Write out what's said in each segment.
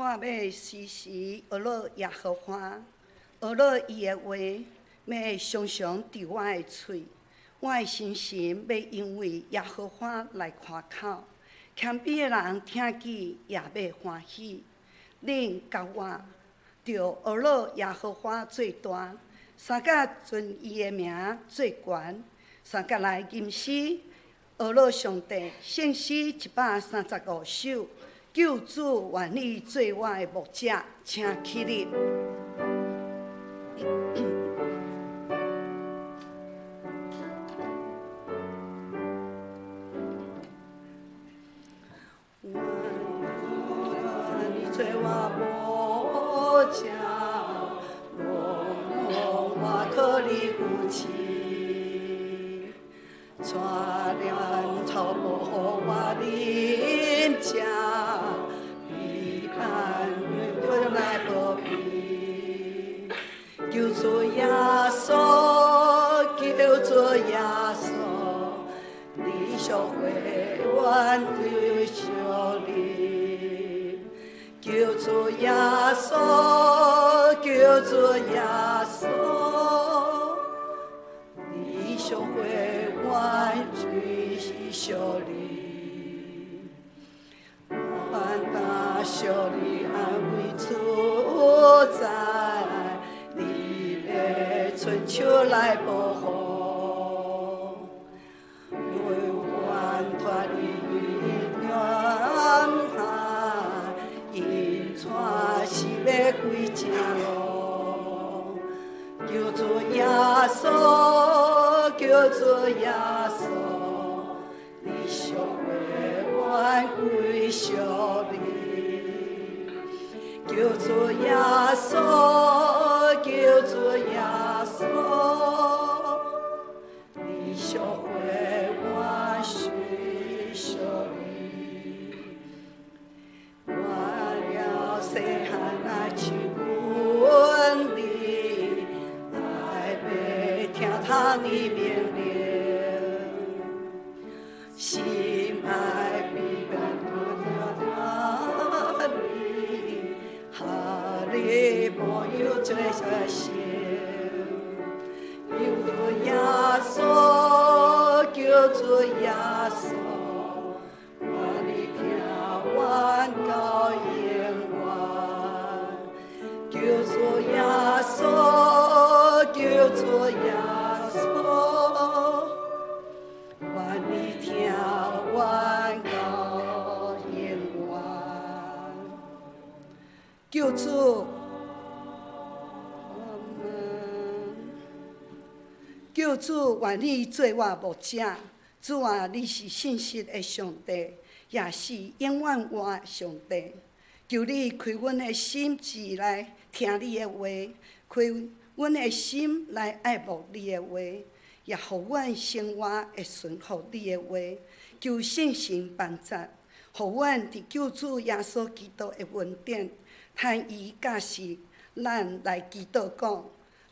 我要时时学乐耶和华，学乐伊的话，要常常伫我的嘴。我的心神要因为耶和华来夸口，谦卑的人听见也要欢喜。恁甲我，着学乐耶和华最大，三甲尊伊的名最悬，三甲来吟诗，学乐上帝，献诗135首，救主愿意做我的牧者，请起立。做我牧者，我可你扶持，带领草坡予我啉食，彼岸叫来保庇，救主耶稣，救主耶稣，你小会愿追求你。救主耶稣，救主耶稣，你小会愿追求你，愿大小你安慰主宰，你的春秋来保护，为愿托你远海。因带是要归正路，救主耶稣，救主耶稣，你小会愿归属你，救主耶稣，救主耶稣，你小会愿归属你。细汉来手阮你，爱要听他你命令，心爱必然听你，哈利保佑最小心，救主耶稣，救主耶稣，我你听阮高言。救主耶稣，救主耶稣，愿你听阮高言愿。救主，救主愿你做我牧者，主啊，你是信实的上帝，也是永远活的上帝。求你开阮的心智来听你的话，开阮的心来爱慕你的话，也互阮生活会顺服你的话。求圣神帮助，互阮伫救主耶稣基督的恩典，趁伊驾驶咱来祈祷讲：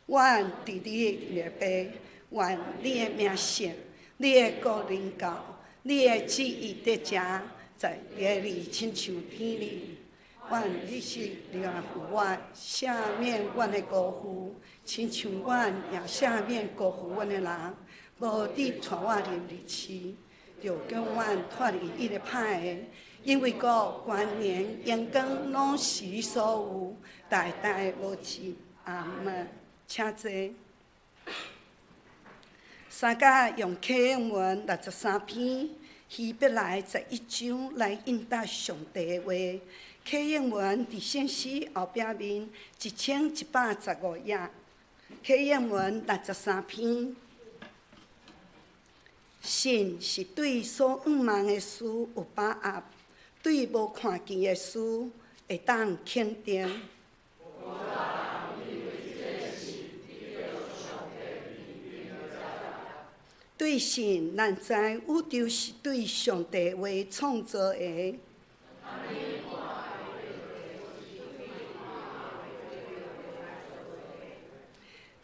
阮伫你的列辈，愿你的名圣，你的国临到，你的旨意得成，在地里亲像天里。愿你是怜悯我，赦免阮的辜负，亲像阮也赦免辜负阮的人，无你带我入日市，就叫阮脱离伊个歹个，因为国、权、年、荣光拢是你所有，代代无尽。阿门。请坐。三甲用启应文63篇，希伯来11章来应答上帝的话。启应文伫圣诗后壁面1115页，启应文63篇。神是对所仰望的事有把握，对无看见的事会当肯定。对神，咱知宇宙是对上帝话创造的。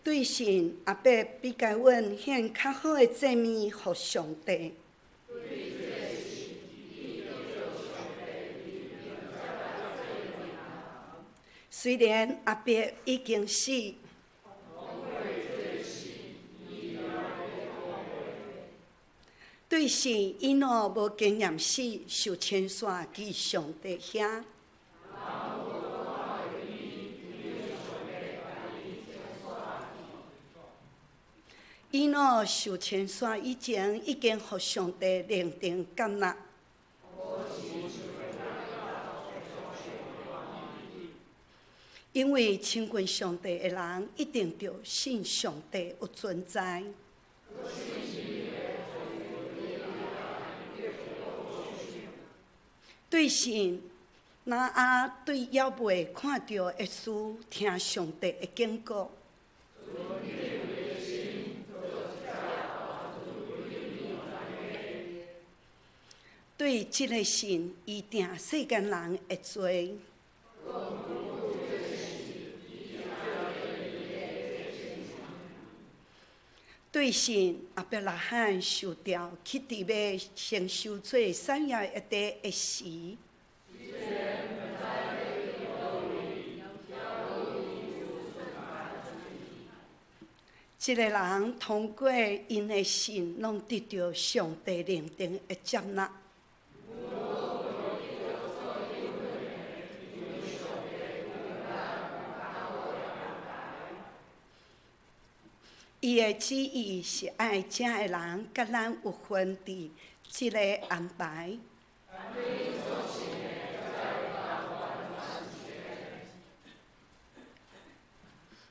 对神，也必比甲阮献较好的祭物互上帝。虽然阿伯已经死，对神伊若无经验死，受牵线伫上帝遐。伊若受牵线以前，已经互上帝认定接纳。因为亲近上帝的人，一定着信上帝有存在。对神，那对也未看到的事，听上帝的警告。对这个神，伊定世间人会做。对神，阿伯拉罕受掉去伫要承受做产业一地的时，这个人通过因的信，拢得到上帝认定的接纳。伊的旨意是爱这个人甲咱有份伫即个安排。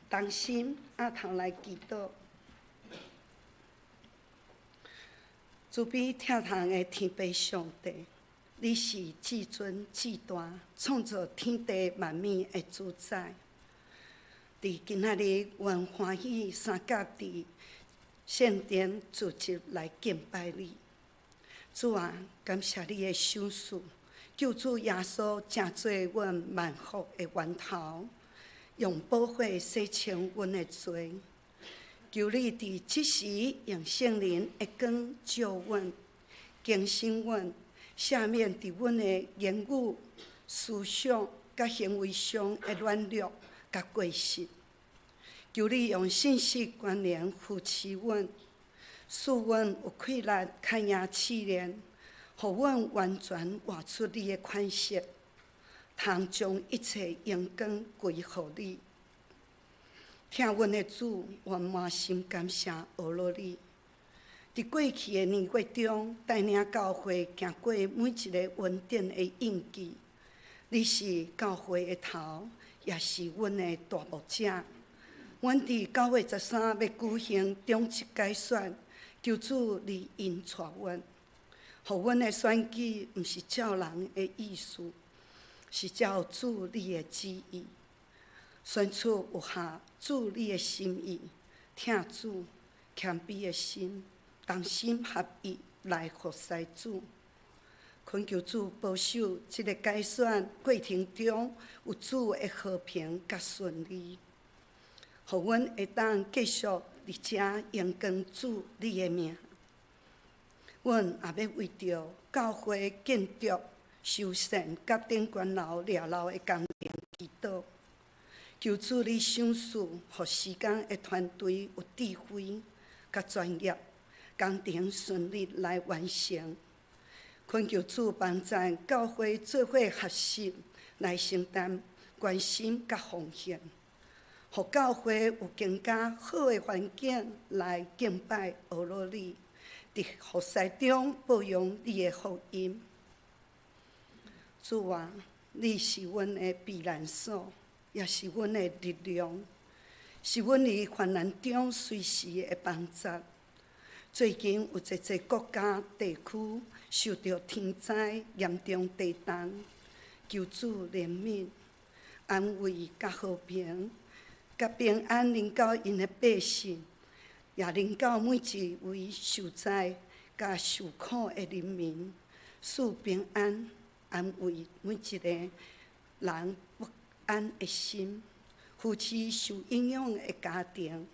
当心头来祈祷，慈悲疼痛的天父上帝，你是至尊至大，创造天地万物的主宰。伫今仔日，愿欢喜三甲伫圣殿聚集来敬拜你。主啊，感谢你的赏赐，救主耶稣正做阮万福的源头，用宝血洗清阮的罪。求你伫即时用圣灵的光照阮、更新阮，赦免伫阮的言语、思想甲行为上的软弱甲过失。求你用信息关联扶持阮，使阮有气力看赢试炼，互阮完全活出你的款式，通将一切荣光归乎你。听阮的主，我满心感谢俄罗你。伫过去的年月中，带领教会行过每一个稳定的印记。你是教会的头，也是阮的大牧者。阮伫9月13要举行中级改选，求主你引带阮，互阮的选举毋是照人的意思，是照主你的旨意，选出有合主你的心意，听主谦卑的心，同心合意来服侍主。恳求主保守这个改选过程中有主的和平甲顺利。互阮会当继续伫遮荣光主你的名。阮也要为着教会建筑、修缮甲顶悬楼掠楼的工程祈祷，求主你赏赐，互施工的团队有智慧甲专业，工程顺利来完成。恳求主帮助教会做伙合适来承担关心甲奉献。互教会有更加好的环境来敬拜俄罗你，伫服侍中保养你的福音。主啊，你是阮的避难所，也是阮的力量，是阮伫患难中随时的帮助。最近有一个国家地区受到天灾严重地震，求主怜悯、安慰甲和平。甲平安临到因的百姓，也临到每一位受灾甲受苦的人民，赐平安安慰每一个人不安的心，扶持受影响的家庭，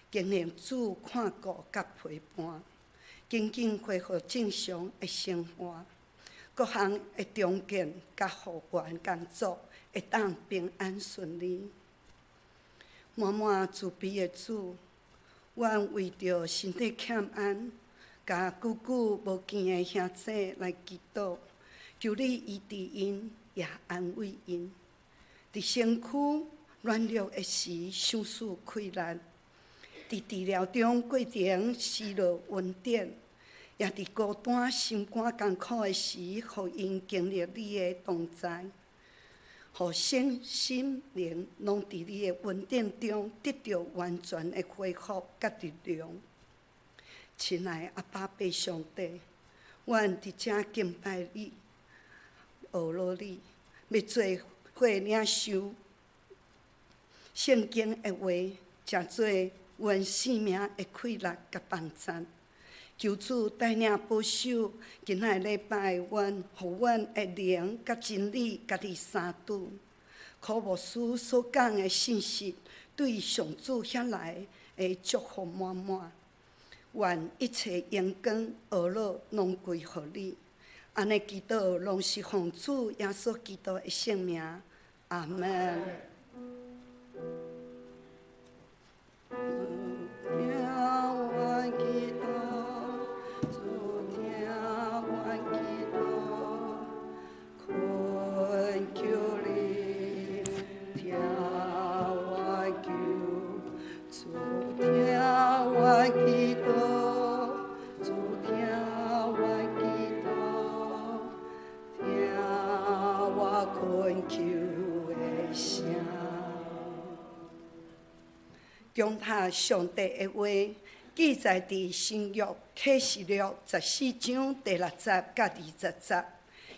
经历主看顾甲陪伴，紧紧恢复正常的生活。各项的重建甲复原工作会当平安顺利。满满慈悲的主，阮为着身体欠安，甲久久无见的兄弟来祈祷，求你医治因，也安慰因。伫身躯软弱的时，想事困难；伫治疗中过程失落稳定，也伫孤单心肝艰苦的时，互因经历你的同在。互身心灵拢伫你的稳定中得到完全的恢复甲力量。亲爱的阿爸爸上帝，阮伫遮敬拜你，学罗你，要做伙领受圣经的话，诚做阮生命的快乐甲帮助。求主带领保守今仔礼拜阮，互阮的灵甲真理家己三拄。可牧师所讲的信息，对上主遐来的祝福满满。愿一切阳光恶乐拢归乎你。安尼祈祷，拢是奉主耶稣基督的圣名。阿门。恭读上帝的话，记载伫新约启示录14章第6节甲20节，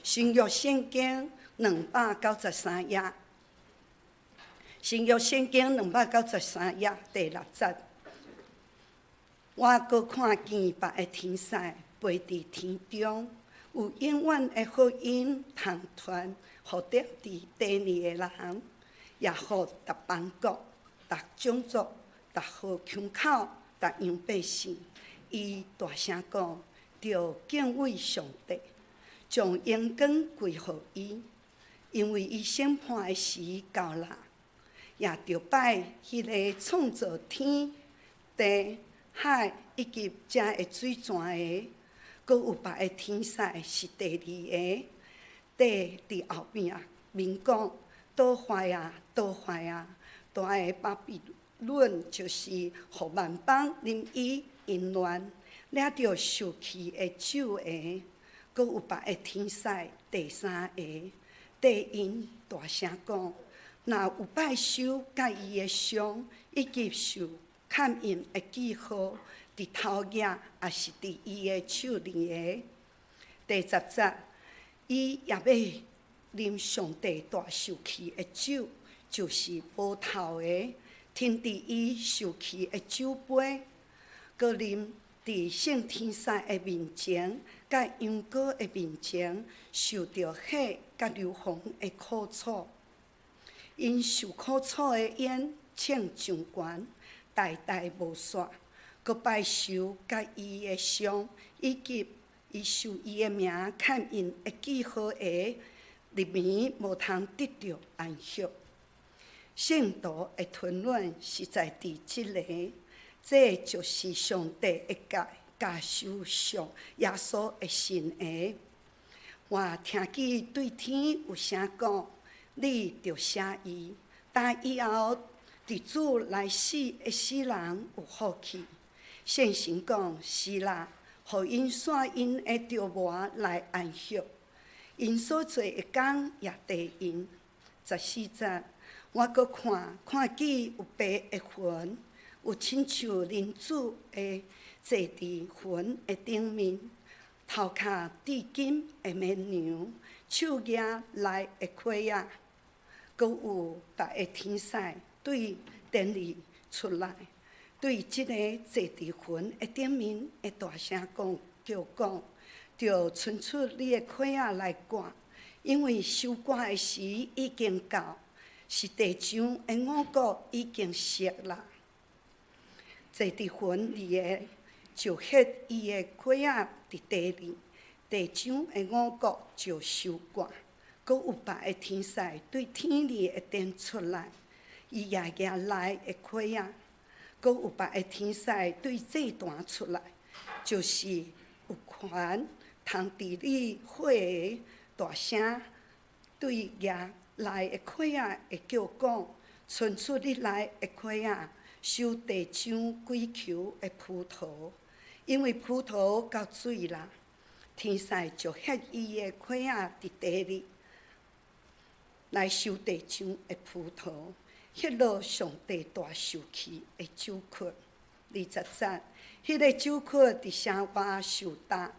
新约圣经293页。新约圣经293页第6节。我搁看见别个天使飞伫天中，有永远的福音通传，互得伫第二的人，也互逐邦国、逐种族、逐号腔口、逐样百姓。伊大声讲：着敬畏上帝，将荣光归乎伊，因为伊审判的时到啦。也着拜迄个创造天地海以及遮的水泉的，搁有别个天使是第二个。第伫后边面讲：倒坏啊，倒坏啊！大个巴比伦就是互万邦任意淫乱，掠着受气的酒的。搁有别个天使第三个，对因大声讲：若有拜首甲伊的像，以及受砍印的记号，伫头额也是伫伊的手里的。第10节，伊也要啉上帝大受气的酒，就是无头的，停伫伊受气的酒杯，搁啉伫圣天使的面前，甲羊羔的面前，受着火甲硫磺的苦楚。因受苦楚的烟请上悬，代代无煞，搁拜受甲伊的像，以及伊受伊的名砍印的记号的，入眠无通得着安息。圣徒的吞乱是在第即个，这就是上帝的家受上耶稣的神的。我听见对天有声讲：你着写伊，但以后伫主来死的死人有福气。圣神讲：是啦，互因线因的着磨来安息，因所做的工也地因。14节，我搁看见有白的云，有亲像人子的坐伫云的顶面，头壳戴金的绵羊，手举来的盔仔。搁有别个天使对殿里出来，对即个坐伫云的顶面的大声叫讲：着伸出你的盔仔来赶，因为收割的时已经到，是地上的五谷已经熟啦。坐伫云里的就ฮ็伊的盔仔伫地里，地上的五谷就收割。阁有别的天使对天里会展出来，伊夜夜来的火啊，阁有别的天使对祭坛出来，就是有权通治理火的大声，对夜来的火啊会叫讲，伸出你来的火啊，收地上鬼球的葡萄，因为葡萄到水啦，天使就歇伊的火啊伫地里。来收地上的葡萄，迄落上帝大受气的酒曲。20节，迄个酒曲伫城外受打，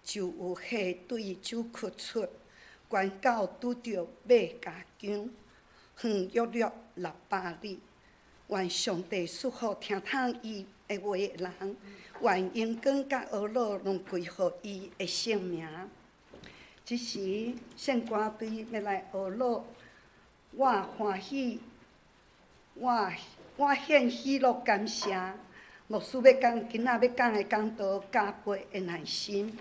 就有火对酒曲出，关到拄着马加强，远约600里。愿上帝赐福听通伊的话的人，愿阳光甲恶乐拢归乎伊的性命。即时圣歌队要来学乐，我欢喜，我献喜乐感谢。牧师要讲今仔要讲的讲道，加倍的耐心。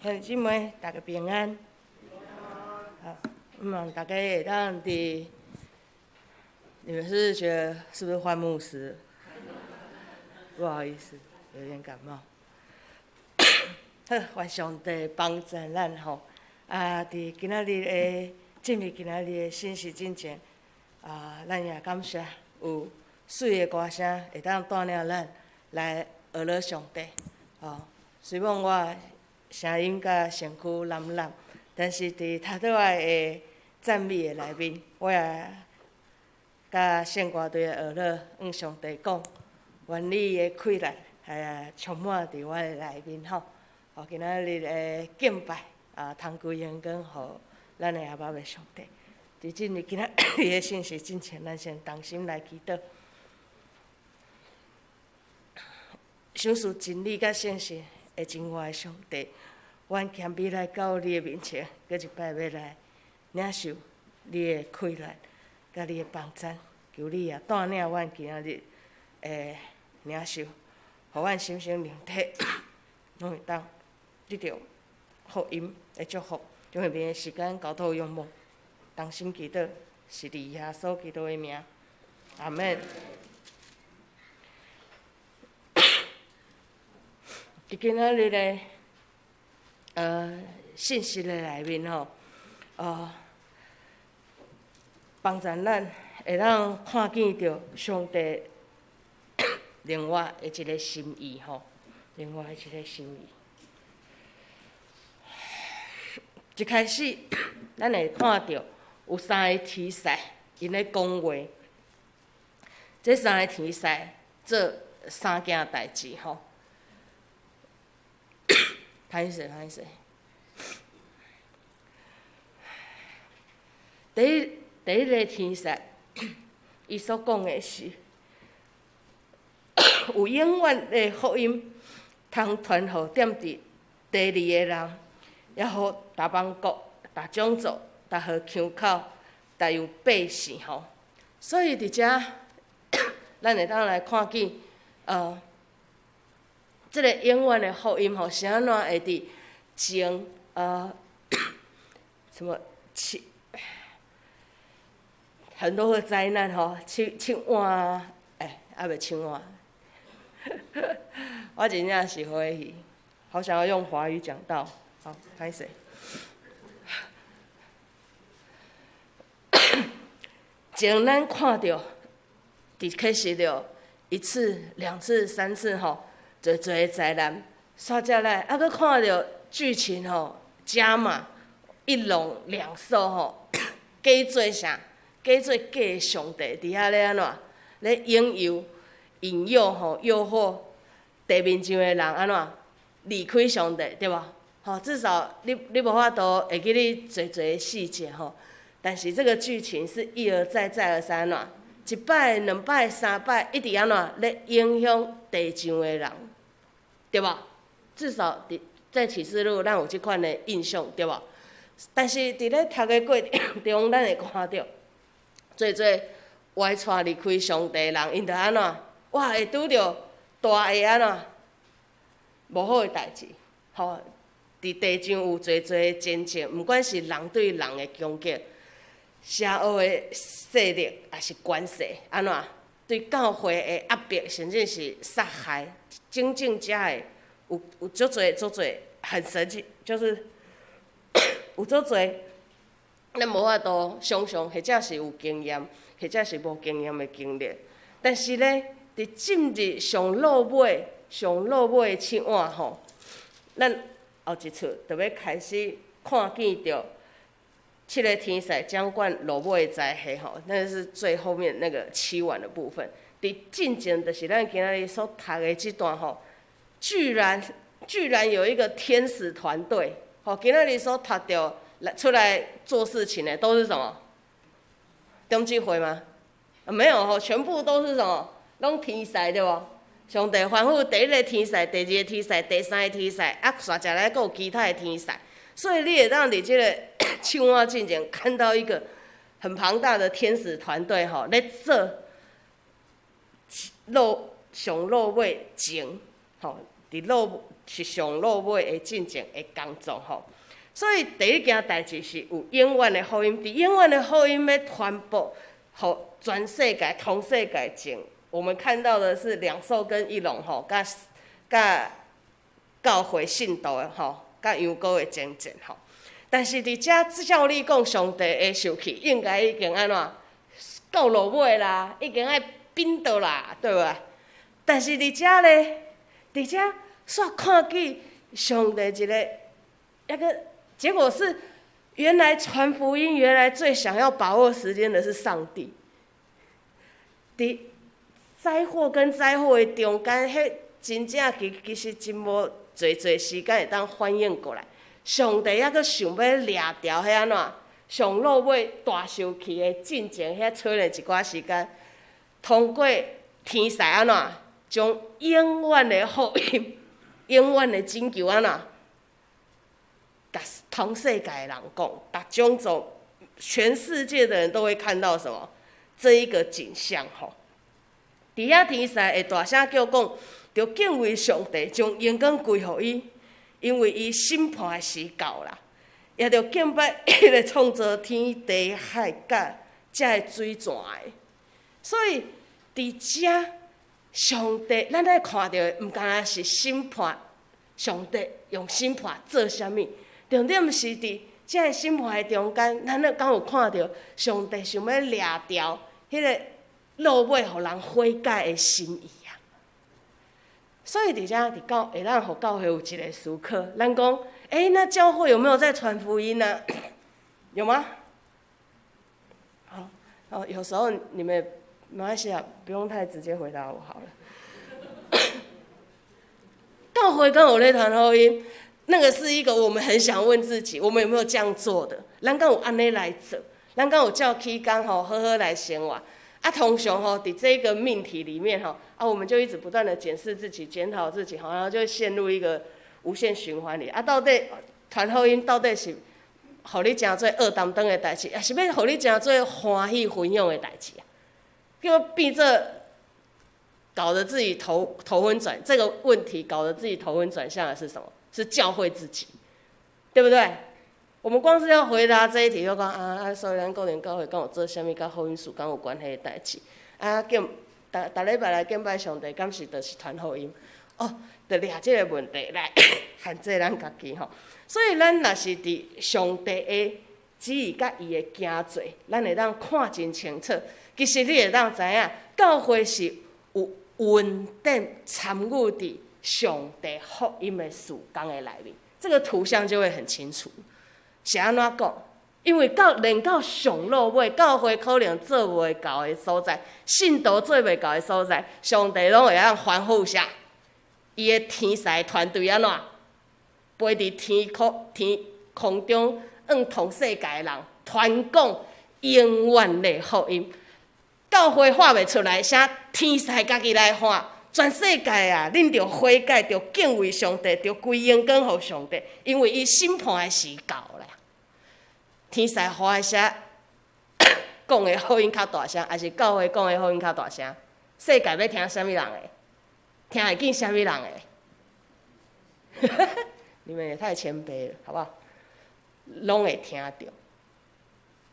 兄弟姊妹，大家平安。好，希望大家会当伫，你们是觉得是不是换牧师？不好意思，有点感冒。好，愿上帝帮助咱吼。伫今仔日的进入今仔日的信息进前，咱也感谢有水的歌声会当带领咱来学了上帝。虽然我声音甲身躯懒懒，但是伫头拄仔的赞美的内面，我也甲圣歌队的学了向上帝讲，愿你的快乐充满伫我的内面吼。今仔日的敬拜通归荣光互咱的阿爸的上帝。伫进入今仔日的信息之前，咱先同心来祈祷。想述真理甲信实的真活的上帝，阮谦卑来到你的面前，搁一摆要来领受你的快乐，甲你的帮助，求你也带领阮今仔日的领受，互阮心身灵体拢会当得到福音的祝福。将下面的时间交托仰望，同心祈祷，是伫耶稣基督的名，阿门。伫今仔日的信息的内面吼，帮助咱会当看见着上帝另外的一个心意吼，另外的一个心意。一开始，咱会看到有三个题材，因咧讲话。这三个题材做三件代志吼。歹势。第一个题材，伊所讲的是有永远的福音，通传互踮伫第二个人，也互大邦国、大种族、大河腔口、大有百姓吼。所以伫遮，咱会当来看见，这个永远的福音吼，是安怎会伫前什么很多个灾难吼，青蛙未青蛙，我真正是欢喜，好想要用华语讲道，好，开始。前咱看到，伫启示录1次、2次、3次吼。侪侪灾难，煞遮来，搁看到剧情吼，加码一龙两兽吼，假做啥？假做假的上帝，伫遐咧安怎？咧引诱、引诱吼，诱惑地面上的人安怎离开上帝，对无？吼，至少你无法度会记你侪侪细节吼。但是这个剧情是一而再再而三安怎？一摆、两摆、三摆，一直安怎咧影响地上的人。对无？至少在启示录，咱有即款的印象，对无？但是伫咧读的过程中，咱会看到，侪歪带离开上帝的人，因着安怎？哇，会拄着大个安怎？无好的代志，吼！伫地上有侪真正，毋管是人对人的攻击，邪恶的势力，也是关系，安怎？对教会的压迫，甚至是杀害。真正遮的有足侪很神奇，就是有足侪咱无法度想象，或者是有经验，或者是无经验的经历。但是咧，伫进入上落尾的青蛙吼，咱后一次就要开始看见着7个天使掌管落尾的灾害吼，那是最后面那个7晚的部分。伫进前就是咱今仔日所读的这段吼，居然有一个天使团队，吼，今仔日所读到出来做事情的都是什么？中纪会吗？没有吼，全部都是什么？拢天使对无？上帝吩咐第一个天使、第二个天使、第三个天使，煞遮来，阁有其他的天使。所以你会当伫这个青蛙进前看到一个很庞大的天使团队吼，咧做上落尾前，吼，是上落尾的进程的工作吼。所以第一件代志是有永远的福音，伫永远的福音要传播，互全世界、同世界前，我们看到的是两兽跟一龙吼，甲教会信徒的吼，甲羊羔的征战吼。但是伫遮照理讲，上帝的受气应该已经安怎到落尾啦，已经爱变倒啦，对吧？但是伫遮咧，伫遮煞看见上帝一个那个。结果是，原来传福音，原来最想要把握时间的是上帝。伫灾祸跟灾祸的中间，迄真正其实真无侪时间会当反应过来。上帝还阁想要掠掉迄安怎上落尾大受气的进程，遐吹了一寡时间，通过天使安怎将永远的福音、永远的拯救安怎。甲同世界的人讲，甲种种全世界的人都会看到什么？这一个景象吼。伫遐天使会大声叫讲，着敬畏上帝，将荣光归互伊，因为伊审判的时到啦。也着敬拜迄个创造天地海甲遮的水泉的。所以伫遮，上帝咱咧看到的，毋单是审判，上帝用审判做啥物？重点是伫这个审判的中间，咱敢有看到上帝想要掠掉迄个落尾，互人悔改的心意啊！所以伫遮伫会当互教会有一个思考，咱讲，那教会有没有在传福音呢？有吗？好，有时候你们没关系啊，不用太直接回答我好了。教会敢有咧传福音？那个是一个我们很想问自己，我们有没有这样做的？咱敢有安尼来做？咱敢有照起工吼，好好来生活？通常吼，伫这个命题里面吼，我们就一直不断的检视自己、检讨自己，然后就陷入一个无限循环里。到底传福音到底是，互你诚做恶担当的代志，还是要互你诚做欢喜分享的代志啊？叫变做搞得自己头昏转，这个问题搞得自己头昏转向的是什么？是教会自己，对不对？我们光是要回答这一题，就讲所以咱个人教会敢有做啥物甲福音事敢有关系的代志？逐礼拜来敬拜上帝，敢是就是传福音？就掠这个问题来限制咱家己吼。所以咱若是伫上帝的旨意甲伊的行做，咱会当看真清楚。其实你会当知影，教会是有稳定参与伫上帝福音的事工的内面，这个图像就会很清楚。是安怎讲？因为连到上落尾，教会可能做袂到的所在，信徒做袂到的所在，上帝拢会当吩咐啥？伊的天使团队安怎飞伫天空中，向同世界的人传讲永远的福音。教会喊袂出来，啥天使家己来喊。全世界啊，恁着悔改，着敬畏上帝，着归荣光互上帝，因为伊审判的时到啦。天使喊的声，讲的福音较大声，还是教会讲的福音较大声？世界要听啥物人的？听会见啥物人的？你们也太谦卑了，好不好？拢会听到。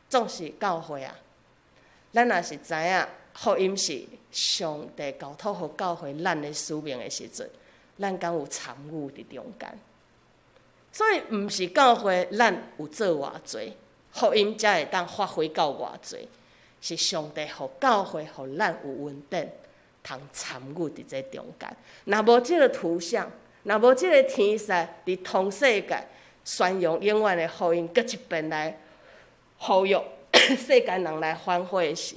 总是教会啊，咱若是知影福音是上帝交托互教会咱的使命的时阵，咱敢有参与伫中间？所以，毋是教会咱有做偌济，福音才会当发挥到偌济，是上帝互教会互咱有稳定，通参与伫这中间。若无这个图像，若无这个天使伫同世界宣扬永远的福音，搁一遍来呼吁世间人来反悔时，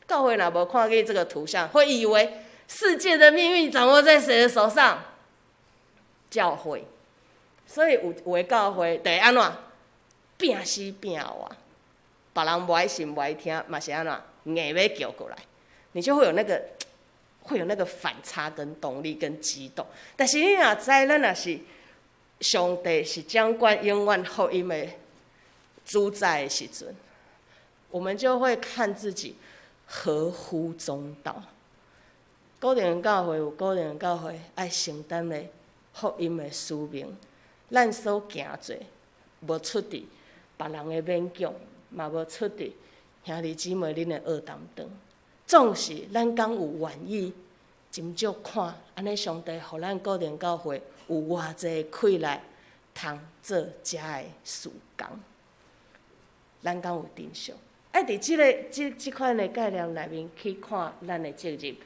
教会若无看见这个图像，会以为世界的命运掌握在谁的手上？教会。所以有的教会就会安怎拼死拼活，别人不爱信不爱听，嘛是安怎硬要叫过来，你就会有那个反差跟动力跟激动。但是你若知咱若是上帝是掌管永远福音的主宰的时阵，我们就会看自己合乎中道。个人教会有个人教会爱承担的福音的使命，咱所行做，无出伫别人的勉强，嘛无出伫兄弟姊妹恁的学担当。总是咱敢有愿意，斟酌看，安尼上帝互咱个人教会有偌济气力，通做遮的事工。咱敢有珍惜？爱伫即款的概念内面去看咱的责任，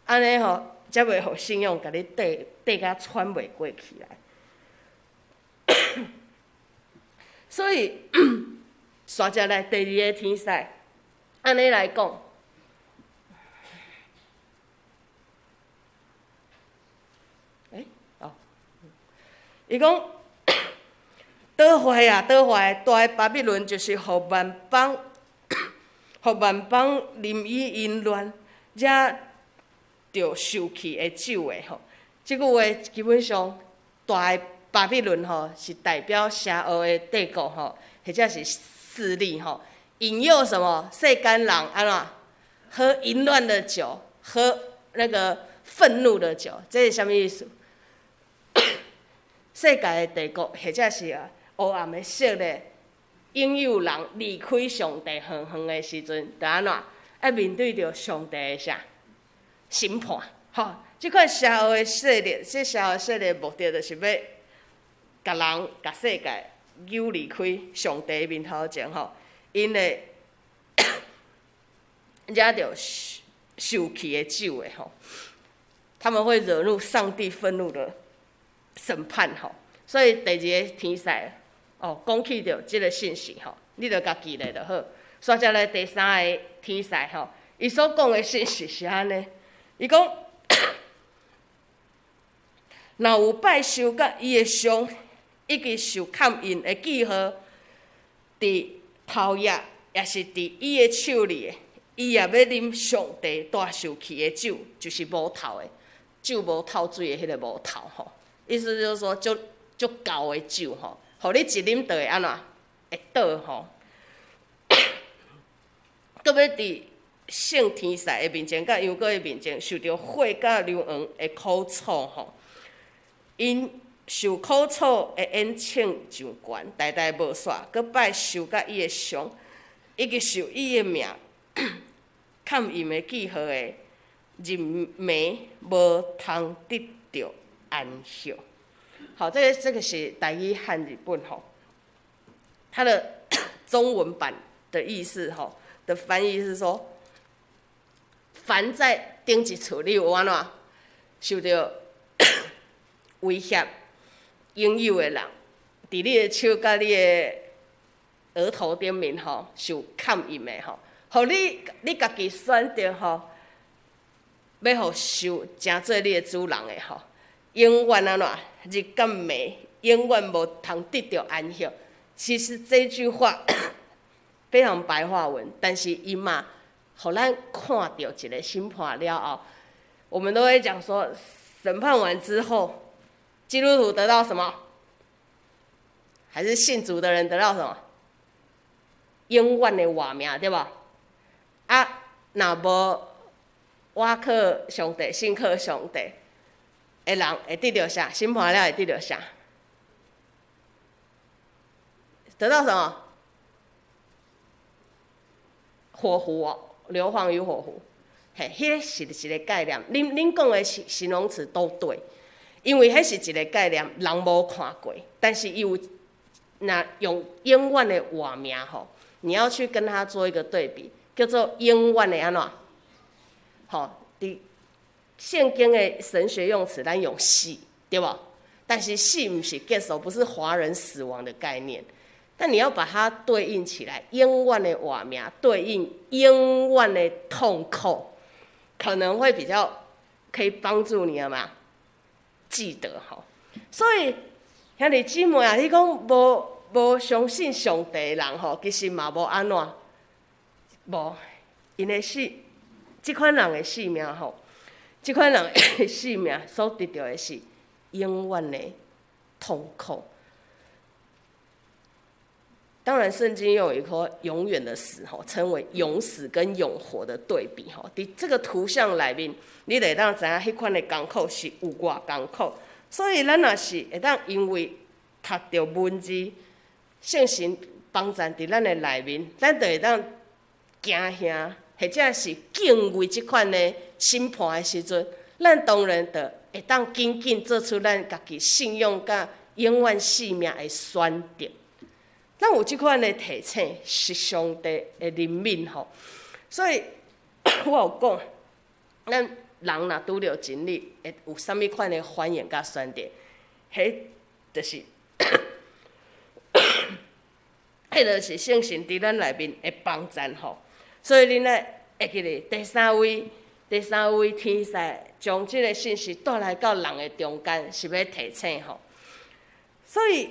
安尼吼，才袂互信仰甲你缀甲喘袂过去来。所以，刷接来第二个天使，安尼来讲，伊讲倒坏啊，倒坏！大的巴比伦就是互万邦任意淫乱，惹着受气的酒的吼。即句话基本上，大的巴比伦吼是代表邪恶的帝国吼，或者是势力吼，引诱什么世间人安怎喝淫乱的酒，喝那个愤怒的酒，这是什么意思？世界的帝国，或者是黑暗的势力，引诱人离开上帝远远的时阵，就安怎？要面对着上帝的啥审判？吼，即款邪恶的势力，这邪恶势力的目的，就是要甲人、甲世界扭离开上帝面头前吼，因会惹着受气的酒的吼，他们会惹怒上帝愤怒的审判吼。所以第二个天使讲起着即个信息吼，你着家记咧就好。刷接来第三个天使吼，伊所讲的信息是安尼，伊讲若有拜受甲伊的像，以及受砍印的记号，伫头页也是伫伊的手里的，伊也要啉上帝大受气的酒，就是无头的酒，无透水的迄个无头吼。意思就是说，足厚的酒吼，互你一啉就会安怎会倒吼。搁要伫圣天使的面前，甲杨过的面前，受着火甲硫磺的苦楚吼。因受苦楚的宴请上悬，代代无煞，搁拜受甲伊的像，以及受伊的名砍印的记号的人眉，无通得着安息。好，这个是台语汉语本吼，它的中文版的意思吼的翻译是说，凡在顶一厝你有安怎受到威胁、引诱的人，伫你的手甲你的额头顶面吼受砍印的吼，互你家己选择吼，要互受真做你的主人的吼，永远安怎日甲暝，永远无通得到安息。其实这句话非常白话文，但是伊嘛，互咱看到一个审判了后，我们都会讲说，审判完之后。基督徒得到什么？还是信主的人得到什么？永远的活命，对吧？啊，若无我靠上帝，信靠上帝的人会得到啥？审判了会得到啥？得到什么？火湖哦，硫磺与火湖。嘿，迄是一个概念。恁讲的形容词都对。因为迄是一个概念，人无看过，但是伊有那用永远的活命吼，你要去跟它做一个对比，叫做永远的安怎？吼，伫圣经的神学用词，咱用死，对吧？但是死不是结束，不是华人死亡的概念，但你要把它对应起来，永远的活命对应永远的痛苦，可能会比较可以帮助你了嘛？记得吼，所以兄弟姊妹啊，你讲无相信上帝的人吼，其实嘛无安怎，无，因的即款人的性命吼，即款人的性命所得到的是永远的痛苦。当然，圣经又有一颗永远的死吼，称为永死跟永活的对比吼。伫这个图像内面，你会当知影迄款的艰苦是有偌艰苦，所以咱若是会当因为读着文字，圣神帮助伫咱的内面，咱就会当惊吓，或者是敬畏即款的审判的时阵，咱当然就会当紧紧做出咱家己信用甲永远性命的选择。咱有即款的提醒是上帝的怜悯吼，所以我有讲，咱人若拄着真理，会有啥物款的反应甲选择，迄就是迄就是圣神伫咱内面的帮助吼。所以恁咧会记咧，第三位天使将即个信息带来到人的中间，是要提醒吼。所以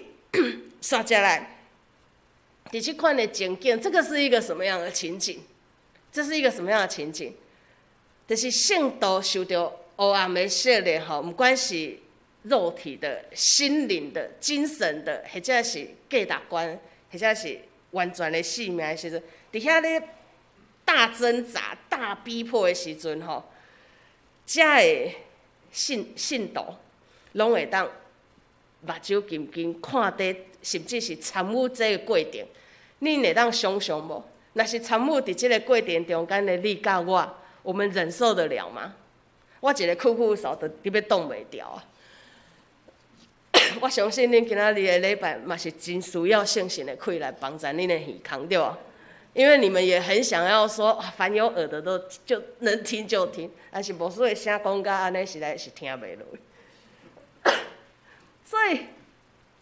刷下来，伫即款的情景，这个是一个什么样的情景？这是一个什么样的情景？就是圣徒受到黑暗的洗礼吼，不管是肉体的、心灵的、精神的，或者是价值观，或者是完全的性命的时阵，伫遐咧大挣扎、大逼迫的时阵吼，遮的信徒拢会当目睭紧紧看底，甚至是参与这个过程。恁会当想象无？若是参与伫这个过程中间的你甲我们忍受得了吗？我一个酷手就伫要挡袂掉啊！我相信恁今仔日的礼拜嘛是真需要圣神的开来帮助恁的耳孔，对吧？因为你们也很想要说，凡有耳的都就能听就听，但是无所谓声讲甲安尼，实在是听袂落。所以，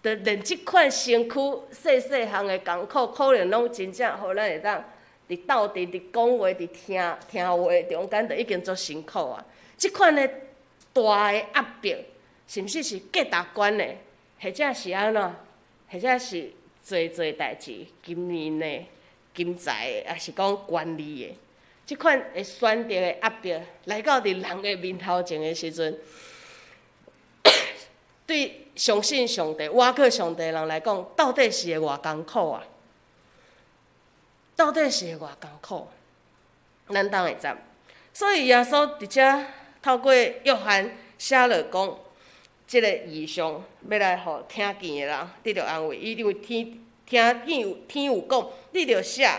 就连即款身躯细项的功课，可能拢真正互咱会当伫斗阵、伫讲话、伫听话中间，就已经足辛苦啊。即款的大的压迫，甚至是价值观的，或者是安怎，或者是做代志、金钱的、金财的，还是讲管理的，即款的选择的压迫，来到伫人的面头前的时阵，对相信上帝、倚靠上帝的人来讲，到底是会偌艰苦啊？到底是会偌艰苦？咱当会知。所以耶稣伫遮透过约翰写落讲，即个异象要来互听见的人得到安慰。因为天有讲，你着写，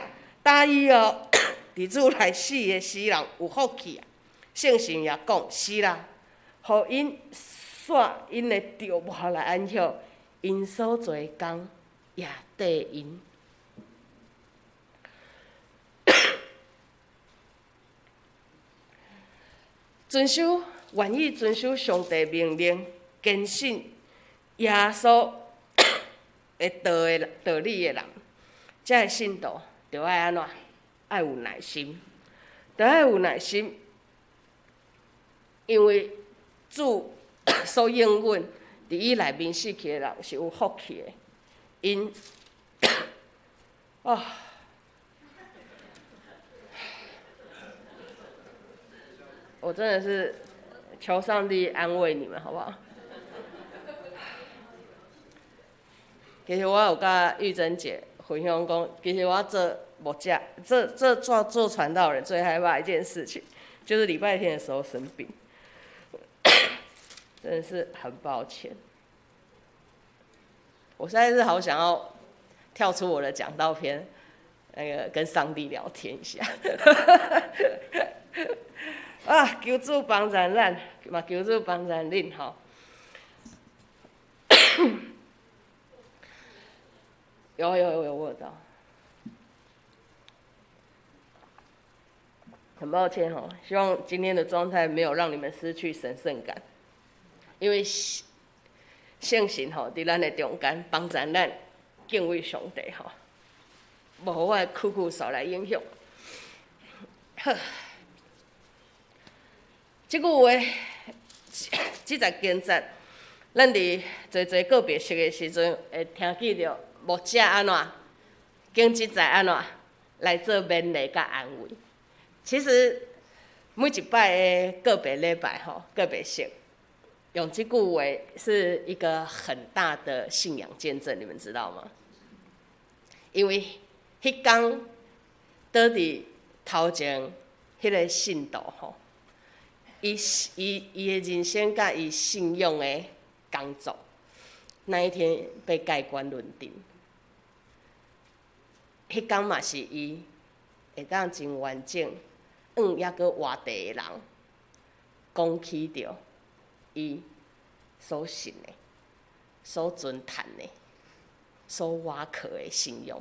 答以后伫主来死的死人有福气啊。圣神也讲，是啦，互因煞因的着磨来安息，因所做的工也缀因。愿意遵守上帝命令，坚信耶稣的道理的人，这个信徒就爱安怎？爱有耐心，就爱有耐心，因为主所应允伫伊内面死去的人是有福气的，因我真的是求上帝安慰你们，好不好？其实我有甲玉珍姐分享讲，其实我做牧者，做传道人最害怕一件事情，就是礼拜天的时候生病，真的是很抱歉。我实在是好想要跳出我的讲道篇，跟上帝聊天一下。啊！求主帮助咱，嘛求主帮助恁吼。有，我有到。很抱歉吼，希望今天的状态没有让你们失去神圣感，因为圣神吼伫咱的中间帮助咱敬畏上帝吼，无互我的苦受来影响。好。即句话，即个经节，咱伫做个别式的时阵，会听见着牧者安怎，经即节安怎来做勉励甲安慰。其实每一摆的个别礼拜吼，个别式，用即句话是一个很大的信仰见证，你们知道吗？因为迄天倒伫头前迄个信徒吼。伊的人生甲伊信仰的刚走，那一天被盖棺论定。迄天嘛是伊会当真完整，抑阁活地的人，讲起着伊所信的、所尊谈的、所挖刻的信用。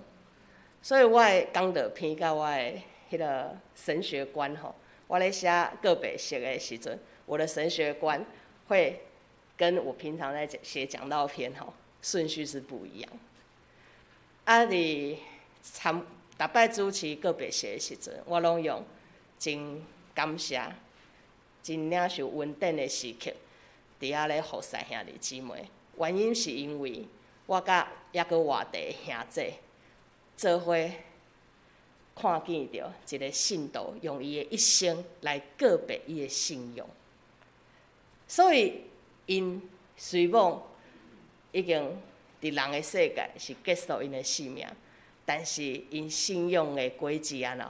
所以我的讲道篇甲我的迄个神学观吼，我咧写个别写的时阵，我的神学观会跟我平常在写讲道篇吼顺序是不一样。伫逐摆主持个别写的时阵，我拢用真感谢、真领受恩典的时刻，伫遐咧服侍兄弟姊妹。原因是因为我甲抑阁外地的兄姐做伙看见着一个信徒用伊的一生来告别伊的信用，所以因虽望已经伫人的世界是结束因的生命，但是因信用的轨迹安怎，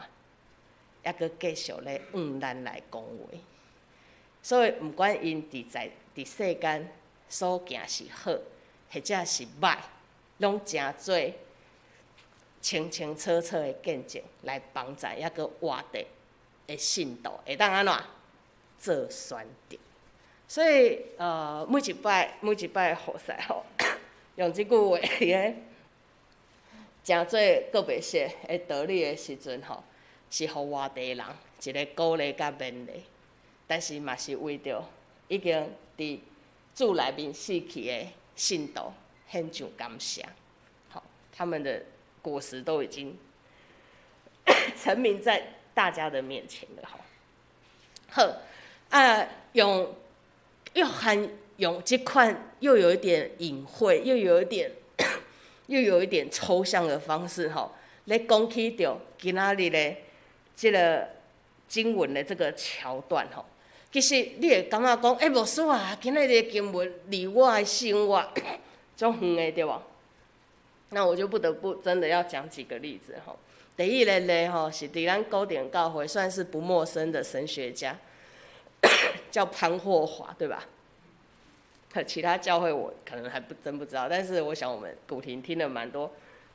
抑阁继续咧咱来讲话。所以毋管因伫世间所行是好，或者是歹，拢真做清清楚楚的见证，来帮助抑阁活地的信徒会当安怎做选择。所以每一摆服侍吼，用即句话咧，诚做个别些的道理的时阵吼，是互外地人一个鼓励甲勉励，但是嘛是为着已经伫主内面死去的信徒献上感谢。好，他们的果实都已经成名在大家的面前了。好，用这款又有一点隐晦，又有一点抽象的方式吼，来讲起着今仔日的这个经文的这个桥段吼。其实你会感觉讲，牧师啊，今仔日的经文离我的生活足远的，对无？那我就不得不真的要讲几个例子吼。第一个例吼是伫咱高点教会算是不陌生的神学家，叫潘霍华，对吧？其他教会我可能还真不知道，但是我想我们古亭听了蛮多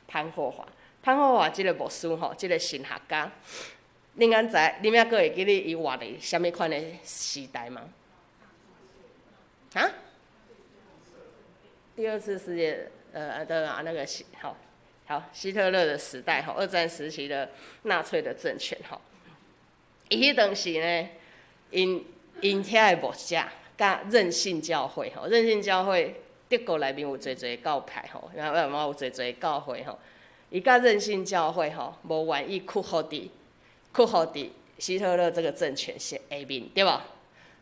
潘霍华。潘霍华这个牧师吼，这个神学家，你敢知？你们还会记得伊活伫什么款的时代吗？啊？第二次世界那个好希特勒的时代吼，二战时期的纳粹的政权吼，伊迄当时呢，因遐的牧者甲任性教会吼，任性教会德国内面有侪教派吼，然后有侪教会吼，伊甲任性教会吼无愿意屈服伫希特勒这个政权下面，对无？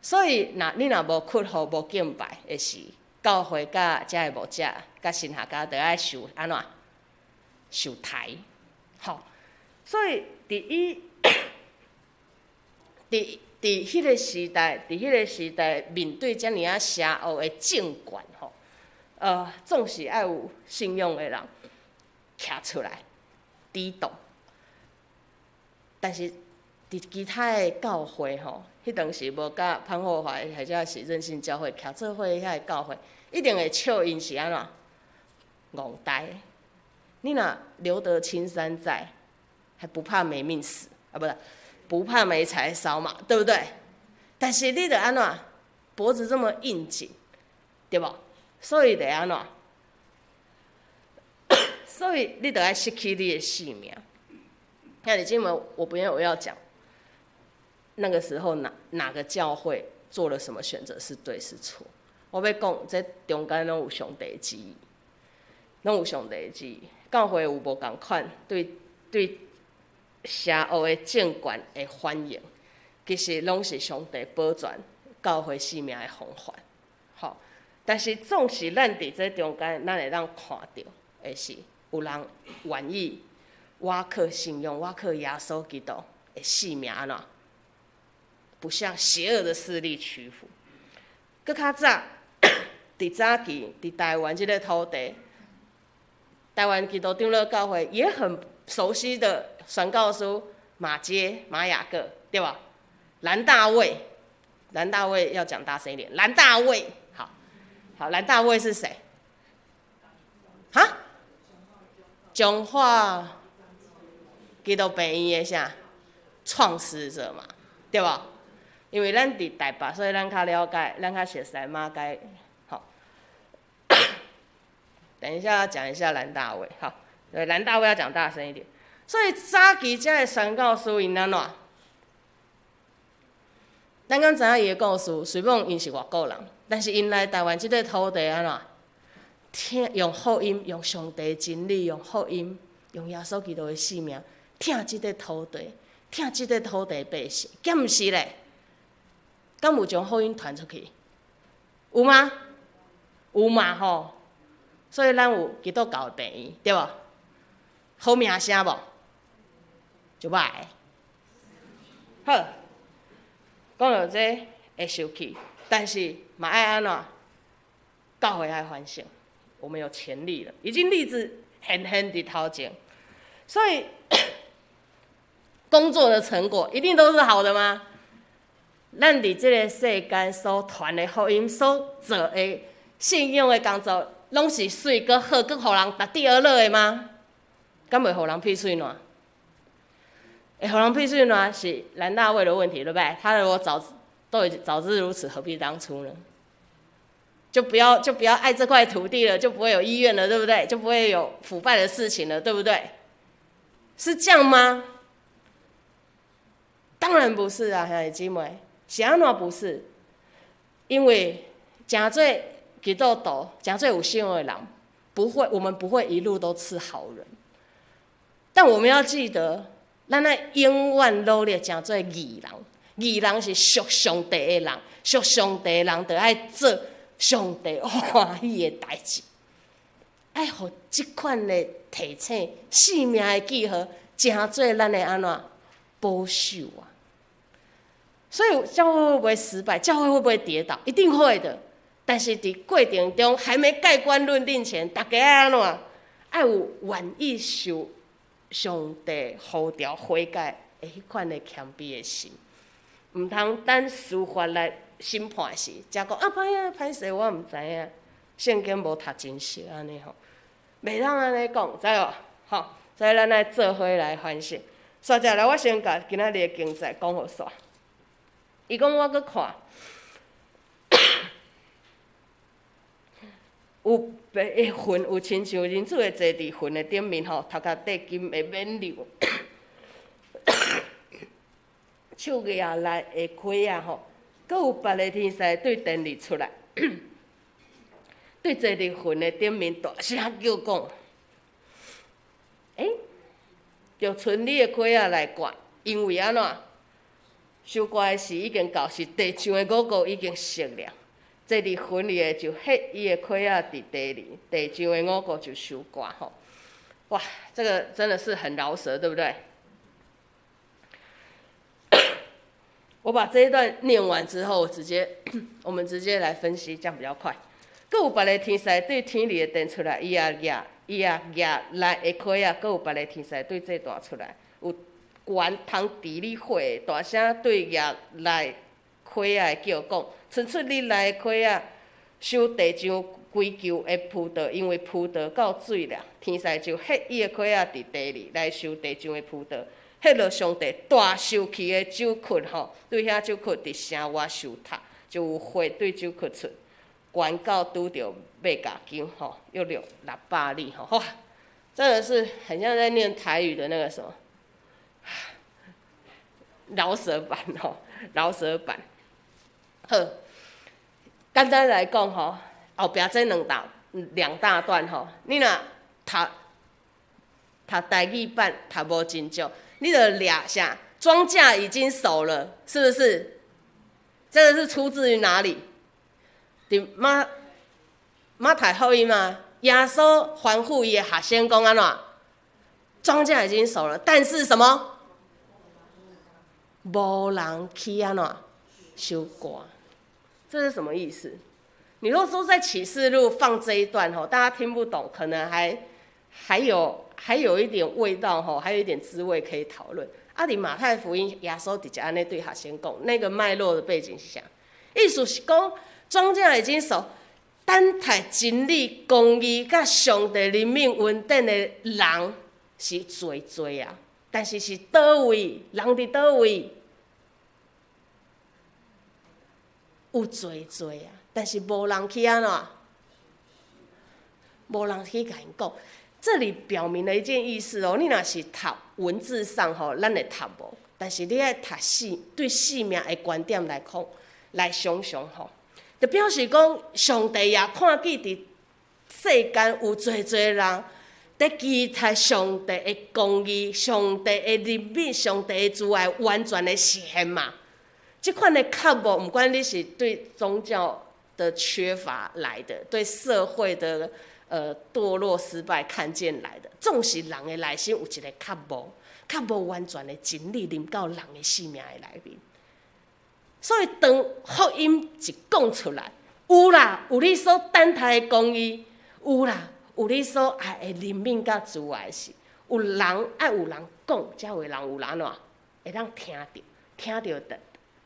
所以你若无屈服无敬拜的时，教会甲遮的牧者甲神学家就爱受安怎？受抬，好，所以伫迄个时代，面对遮尔啊邪恶的政权吼，总是爱有信用的人徛出来抵挡。但是伫其他的教会吼，迄当时无甲潘霍华或者是任性教会徛做伙遐个教会，一定会笑因是安怎戆呆。你若留得青山在，还不怕没命死啊？不怕没柴烧嘛，对不对？但是你得安怎脖子这么硬紧，对不？所以得安怎？所以你得爱失去你的性命。那你今晚我要讲，那个时候哪个教会做了什么选择是对是错？我要讲，这中间拢有上帝的旨意，拢有上帝的旨意。教会有无共款对邪恶的政权的反应，其实拢是上帝保全教会性命的方法。好，但是总是咱伫这中间，咱会当看到的是有人愿意挖靠信用、挖靠耶稣基督的性命安怎，不向邪恶的势力屈服。搁较早，伫早期伫台湾这个土地。台湾基督长老教会也很熟悉的宣教书马雅各，对吧？蓝大卫要讲大声一点，蓝大卫好，好，蓝大卫是谁？哈？中华基督病院的啥创始者嘛，对吧？因为咱伫台北，所以咱较了解，咱较熟悉马街。好，等一下要讲一下蓝大卫。好，对，蓝大卫要讲大声一点。所以早期这个宣教师因安怎？咱刚知影伊的故事，虽然因是外国人，但是因来台湾这块土地安怎？听用福音，用上帝真理，用福音，用耶稣基督的性命，听这块土地，听这块土地百姓，敢毋是咧？敢有将福音传出去？有吗？有嘛吼。所以咱有基督教的病院，对无？好名声无？就歹。好，讲到这会生气，但是嘛爱安怎？教会爱反省，我们有潜力了，已经立志很伫头前，所以工作的成果一定都是好的吗？咱伫这个世间所传的福音，所做的信用的工作，拢是水搁好，搁互人达地而乐的吗？敢袂互人屁水暖？会互人屁水暖是蓝大卫的问题，对不对？他如果早知如此，何必当初呢？就不要爱这块土地了，就不会有医院了，对不对？就不会有腐败的事情了，对不对？是这样吗？当然不是啊，兄弟姊妹。是安怎不是？因为真侪基督徒，真侪有信的人，我们不会一路都是好人。但我们要记得，咱要永远努力真做义人。义人是属上帝的人，属上帝的人就爱做上帝欢喜的代志，爱互即款的提醒、性命的记号，真做咱的安怎保守啊。所以教会会不会失败？教会会不会跌倒？一定会的。但是在过程中还没盖棺论定前，大家爱安怎？爱有愿意受上帝呼召悔改的迄款的谦卑的心，唔通等司法来审判时，才讲歹势，我唔知影，圣经无读真实安尼吼，袂当安尼讲，知无？吼，所以咱来做伙来反省。煞接来，我先甲今仔日的经济讲互煞。伊讲我搁看，有白魂，有亲像人主会坐伫魂的顶面吼，头壳戴金会免流，手牙内会开啊吼，搁有别个天使对电力出来，对坐伫魂的顶面大声叫讲，叫村里的开啊来管，因为安怎？收割的时已经到，是地上的五谷已经熟了。坐伫魂里的就迄伊的开啊伫地里，地上的五谷就收割吼。哇，这个真的是很饶舌，对不对？我把这一段念完之后，我们直接来分析，这样比较快。搁有别个天使对天里的电出来，伊也来会开啊，搁有别个天使对这大出来，有悬通治理火，大声对夜来开啊叫讲，伸出你来的开啊，收地上规球的葡萄，因为葡萄到水了，天使就迄伊的开啊伫地里来收地上的葡萄，迄落上帝大受气的酒窟吼，对遐酒窟伫城外受塔，就有火对酒窟出，悬到拄着马甲筋吼，约600里吼，哇，真的是很像在念台语的那个什么。饶舌版吼，饶舌版。好，简单来讲吼，后壁这两大段吼，你若读台语版读无真足，你就掠啥？庄稼已经熟了，是不是？这个是出自于哪里？马太福音嘛，耶稣吩咐伊的学生讲安怎？庄稼已经熟了，但是什么？无人去安怎收割？这是什么意思？你如果说在启示录放这一段吼，大家听不懂，可能还有一点味道吼，还有一点滋味可以讨论。伫马太福音，耶稣直接安尼对学生讲，那个脉络的背景是啥？意思是讲庄稼已经熟，等待真理、公义、甲上帝人民稳定的人是多啊，但是是倒位？人伫倒位？有多啊，但是无人去安怎？无人去甲因讲。这里表明了一件意思哦，你若是读文字上吼，咱会读无，但是你爱读对生命的观点来讲，来想想吼，就表示讲上帝也看见伫世间有多人在期待上帝的公义、上帝的怜悯、上帝的慈爱完全的实现嘛。这款的渴望，不管你是对宗教的缺乏来的，对社会的堕落失败看见来的，总是人的内心有一个渴望完全的真理临到人的生命的内面。所以当福音一讲出来，有啦，有你所等待的公义，有啦，有你所爱的怜悯甲慈爱是，有人爱有人讲，才会人有人怎会当听到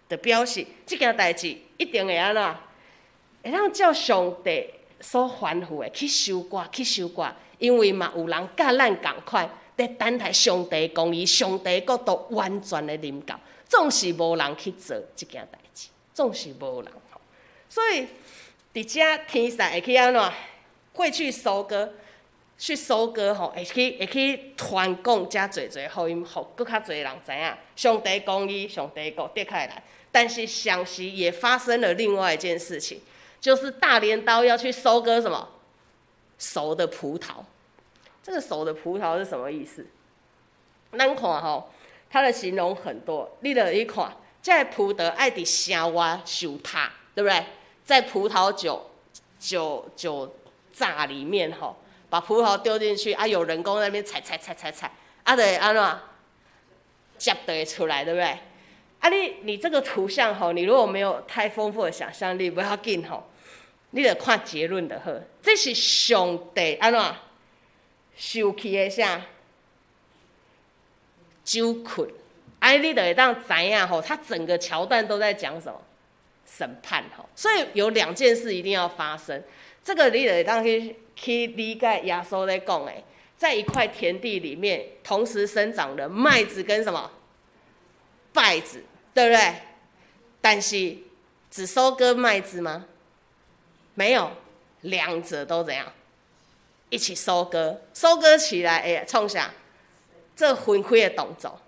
就表示这件代志一定会安怎，会当照上帝所吩咐的去修改，因为嘛有人甲咱同款，在等待上帝公义、上帝国度完全的临到，总是无人去做这件代志，总是无人。所以伫遮天使会去安怎？会去收割吼，会去传讲遮侪福音，互更较侪人知影上帝公义、上帝国的确会来。但是详时也发生了另外一件事情，就是大镰刀要去收割什么？熟的葡萄。这个熟的葡萄是什么意思？咱看吼，它的形容很多，你就去看，这葡萄爱伫城外受塔，对不对？在葡萄酒榨里面吼，把葡萄丢进去，啊，有人工在那边踩，啊，就会安怎？接就会出来，对不对？啊你这个图像吼，你如果没有太丰富的想象力，不要紧吼，你得看结论就好。这是上帝安怎受气的啥纠困，你就会当知影吼，他整个桥段都在讲什么审判吼。所以有两件事一定要发生，这个你就会当去理解耶稣在讲的，在一块田地里面同时生长的麦子跟什么稗子。对不对？但是只收割麦子吗？没有，两者都怎样？一起收割，收割起来会创啥？这分开的动作，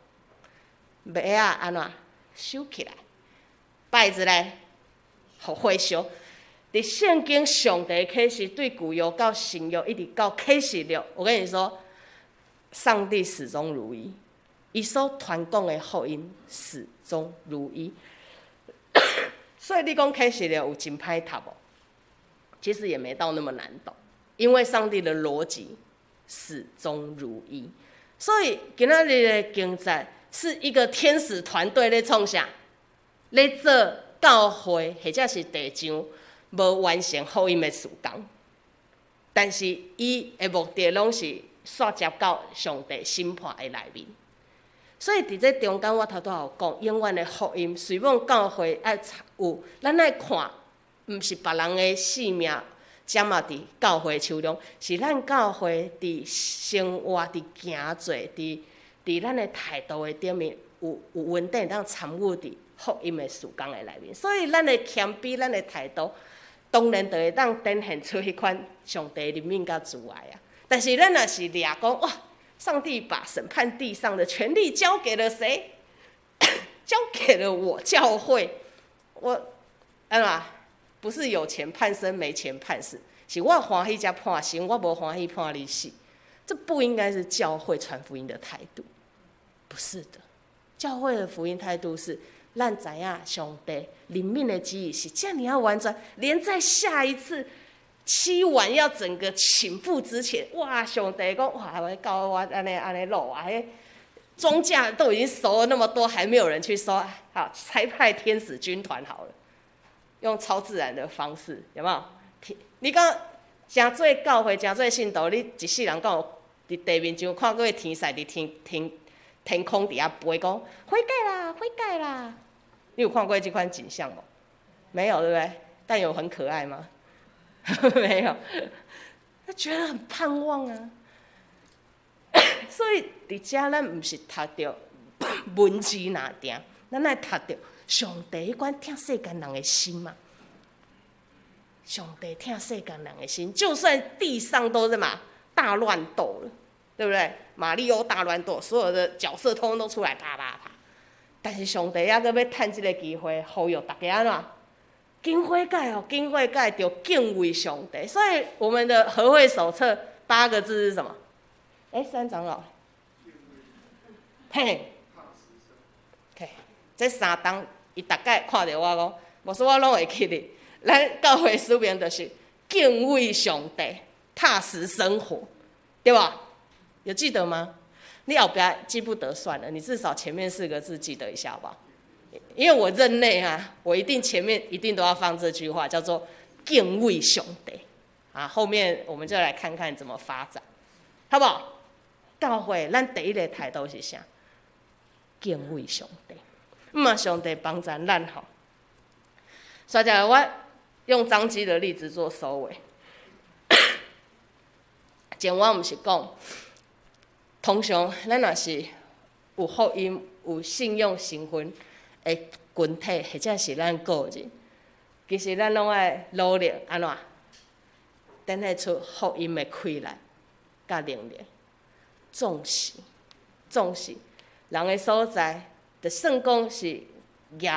麦啊安怎收起来？稗子咧，互火烧。伫圣经上帝启示对旧约到新约，一直到启示录，我跟你说，上帝始终如一。伊所传讲的福音始终如一，所以你讲启示录有真歹读无？其实也没到那么难懂，因为上帝的逻辑始终如一。所以今仔日的经节是一个天使团队在创啥？在做教会或者是地上无完成福音的事工，但是伊的目的拢是刷接到上帝审判的内面。所以伫这中间，我头拄有讲，永远的福音，随便教会爱有，咱爱看，毋是别人的性命，占啊伫教会手中，是咱教会伫生活、伫行做、伫咱的态度的顶面有稳定当参与伫福音的事工的内面。所以咱的谦卑、咱的态度，当然就会当展现出迄款上帝的怜悯甲慈爱啊。但是咱若是掠讲哇，上帝把审判地上的权利交给了谁？交给了我教会。我不是有钱判生，没钱判死，是我欢喜才判生，我无欢喜判你死。这不应该是教会传福音的态度，不是的。教会的福音态度是，咱知影上帝怜悯的旨意是这样，你要完全，连在下一次七晚要整个倾覆之前，哇！上帝讲哇，我搞我安尼漏啊，庄稼都已经熟了那么多，还没有人去收，好，差派天使军团好了，用超自然的方式，有没有？你讲真做教会，真做信徒，你一世人敢有伫地面上看过天使伫天空底下飞讲悔改啦，悔改啦？你有看过这款景象吗？没有，对不对？但有很可爱吗？没有，他觉得很盼望啊。所以伫遮咱毋是读着文字那定，咱来读着上帝迄款疼世间人的心嘛。上帝疼世间人的心，就算地上都是嘛大乱斗了，对不对？马里奥大乱斗，所有的角色通通都出来啪啪啪。但是上帝还阁要趁这个机会，呼吁大家安怎？敬悔改哦，敬悔改就敬畏上帝。所以我们的和会手册8个字是什么？三长老，嘿，这3档伊大概看到我讲，无说我拢会记哩。咱教会使命就是敬畏上帝，踏实生活，对吧？有记得吗？你后边记不得算了，你至少前面4个字记得一下好不好？因为我任内啊，我一定前面一定都要放这句话，叫做敬畏上帝啊。后面我们就来看看怎么发展，好不好？教会咱第一个态度是啥？敬畏上帝，上帝帮助咱吼。所以我用张基的例子做收尾。前我毋是讲，通常咱若是有福音、有信用成分的群体，或者是咱个人，其实咱拢爱努力安怎，等下出福音的开来，甲能力，重视，人的所在，就算讲是耶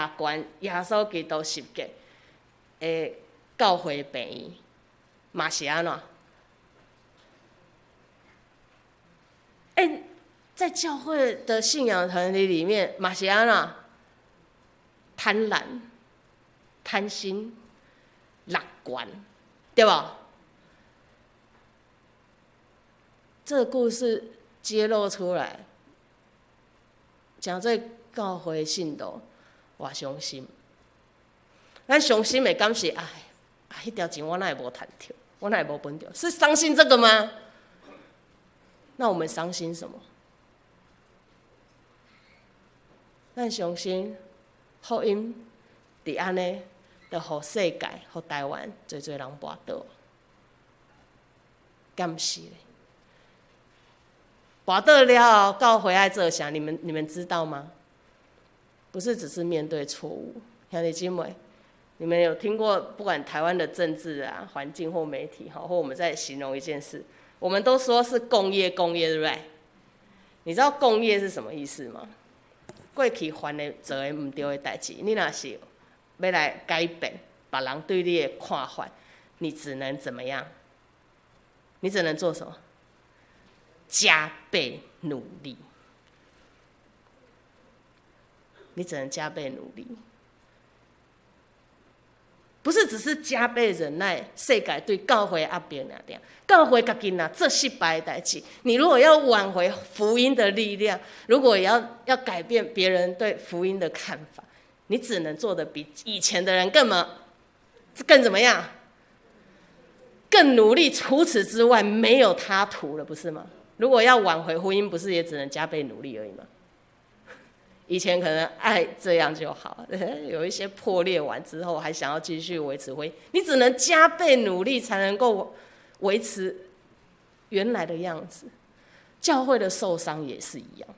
稣基督十架。教会病院嘛是安怎？在教会的信仰团体里面嘛是安怎？贪婪、贪心、乐观，对吧？这个故事揭露出来，讲这教会信徒我相信。咱伤心的感是，迄条钱我哪会无赚到，我哪会无分到？是伤心这个吗？那我们伤心什么？咱伤心福音伫安尼，就互世界、互台湾侪侪人跋倒，敢是咧？跋倒了后，教会爱做啥？你们知道吗？不是只是面对错误，兄弟姐妹。你们有听过，不管台湾的政治啊、环境或媒体，或我们在形容一件事，我们都说是共业，对不对？你知道共业是什么意思吗？过去犯的做的唔对的代志，你若是要来改变别人对你的看法，你只能怎么样？你只能做什么？加倍努力。你只能加倍努力。不是只是加倍忍耐，世界对教会压迫那点，教会家己若做失败的代志，你如果要挽回福音的力量，如果要改变别人对福音的看法，你只能做的比以前的人更怎么样？更努力。除此之外，没有他途了，不是吗？如果要挽回福音，不是也只能加倍努力而已吗？以前可能爱这样就好，有一些破裂完之后，还想要继续维持婚姻，你只能加倍努力才能够维持原来的样子。教会的受伤也是一样，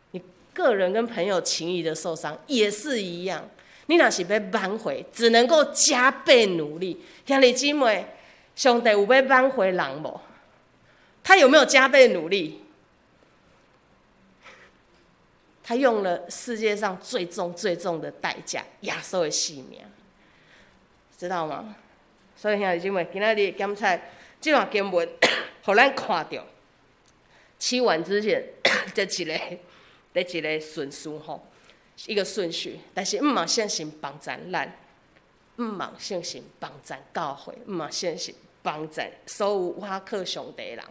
你个人跟朋友情谊的受伤也是一样。你若是要挽回，只能够加倍努力。兄弟姊妹，上帝有要挽回人无？他有没有加倍努力？他用了世界上最重的代价，耶稣的性命，知道吗？所以兄弟姊妹，今仔日检查这段经文，互咱看到起完之前这一个顺序吼，一个顺序。但是毋茫相信帮助咱，毋茫相信帮助教会，毋茫相信帮助所有倚靠上帝的人。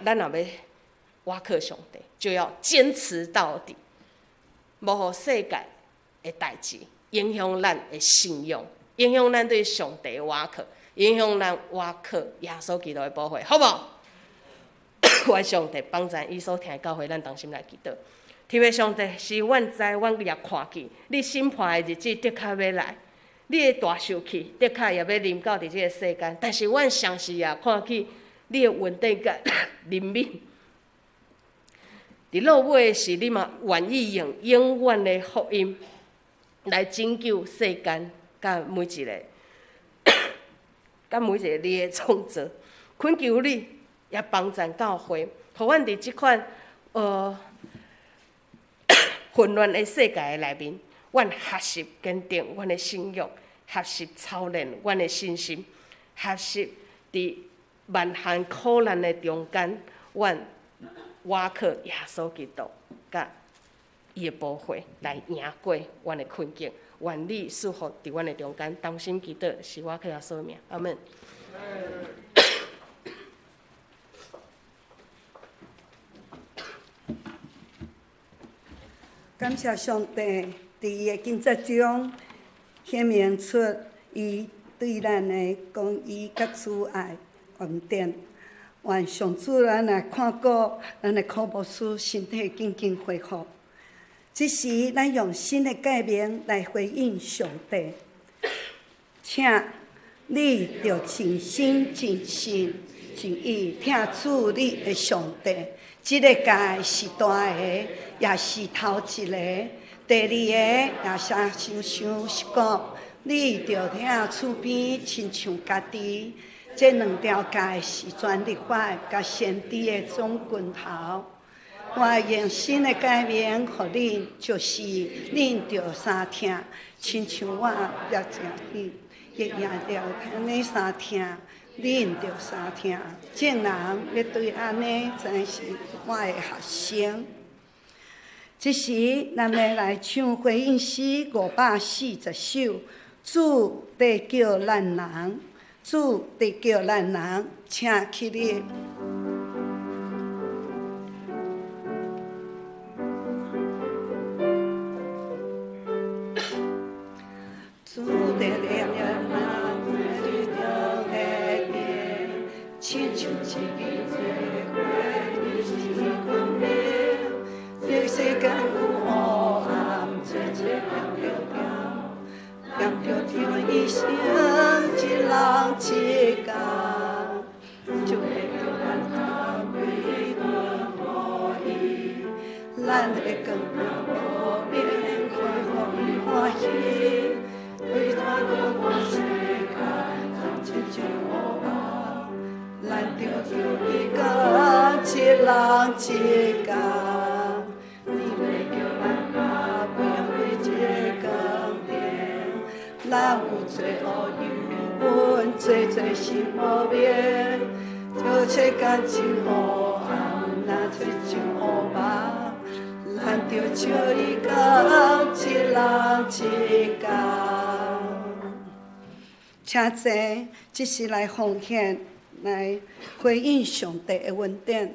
咱若要倚靠上帝，就要坚持到底，无互世界的代志影响咱的信用，影响咱对上帝的倚靠，影响咱倚靠耶稣基督的保护，好不好？愿上帝帮助伊所听的教会，咱同心来祈祷。天父上帝，是阮知，阮也看见，你审判的日子的确要来。你的大受气，的确也要临到伫即个世间，但是阮上时也看起你的稳定感、灵敏。伫落尾是你嘛愿意用永远的福音来拯救世间，甲每一个，甲每一个你的创造。恳求你也帮助教会，互阮伫即款混乱的世界的内面，阮学习坚定阮的信仰，学习操练阮的信心，学习伫万项苦难的中间，阮倚靠耶稣基督，甲伊的保护来赢过阮的困境。愿你赐福伫阮的中间，当心祈祷是我靠耶稣名，阿门。感谢上帝，伫伊的经节中显明出伊对咱的公义甲慈爱恩典。愿上主咱来看顾咱的苦无师身体渐渐恢复。这时，咱用新的界面来回应上帝，请你着尽心尽性尽意听主你的上帝。这个界是大个，也是头一个；第二个也是想是讲，你着听厝边亲像家己。这两条界是全律法甲先知的总拳头。我用新的界面互恁，就是恁着三听，亲像我了解你，也了安尼三听。恁着三听，众人要对安尼真是我的学生。这时，咱要来唱回应诗540首，主在叫咱人，主在叫咱人，请起立。主在叫咱人。亲像一个花，你是光明。这世间有黑暗，最亮着亮着天一声，一人一家，就会叫咱他归回伊。咱的光无免快活与欢喜，为他的我世界，亲像黑暗。咱着叫伊讲一人一家，你要叫咱把不要为这工程，咱有罪恶忧闷，做心无眠，就切干净黑暗，那做像乌白，咱着叫伊讲一人一家。请坐，这是来奉献。来回应上帝的恩典。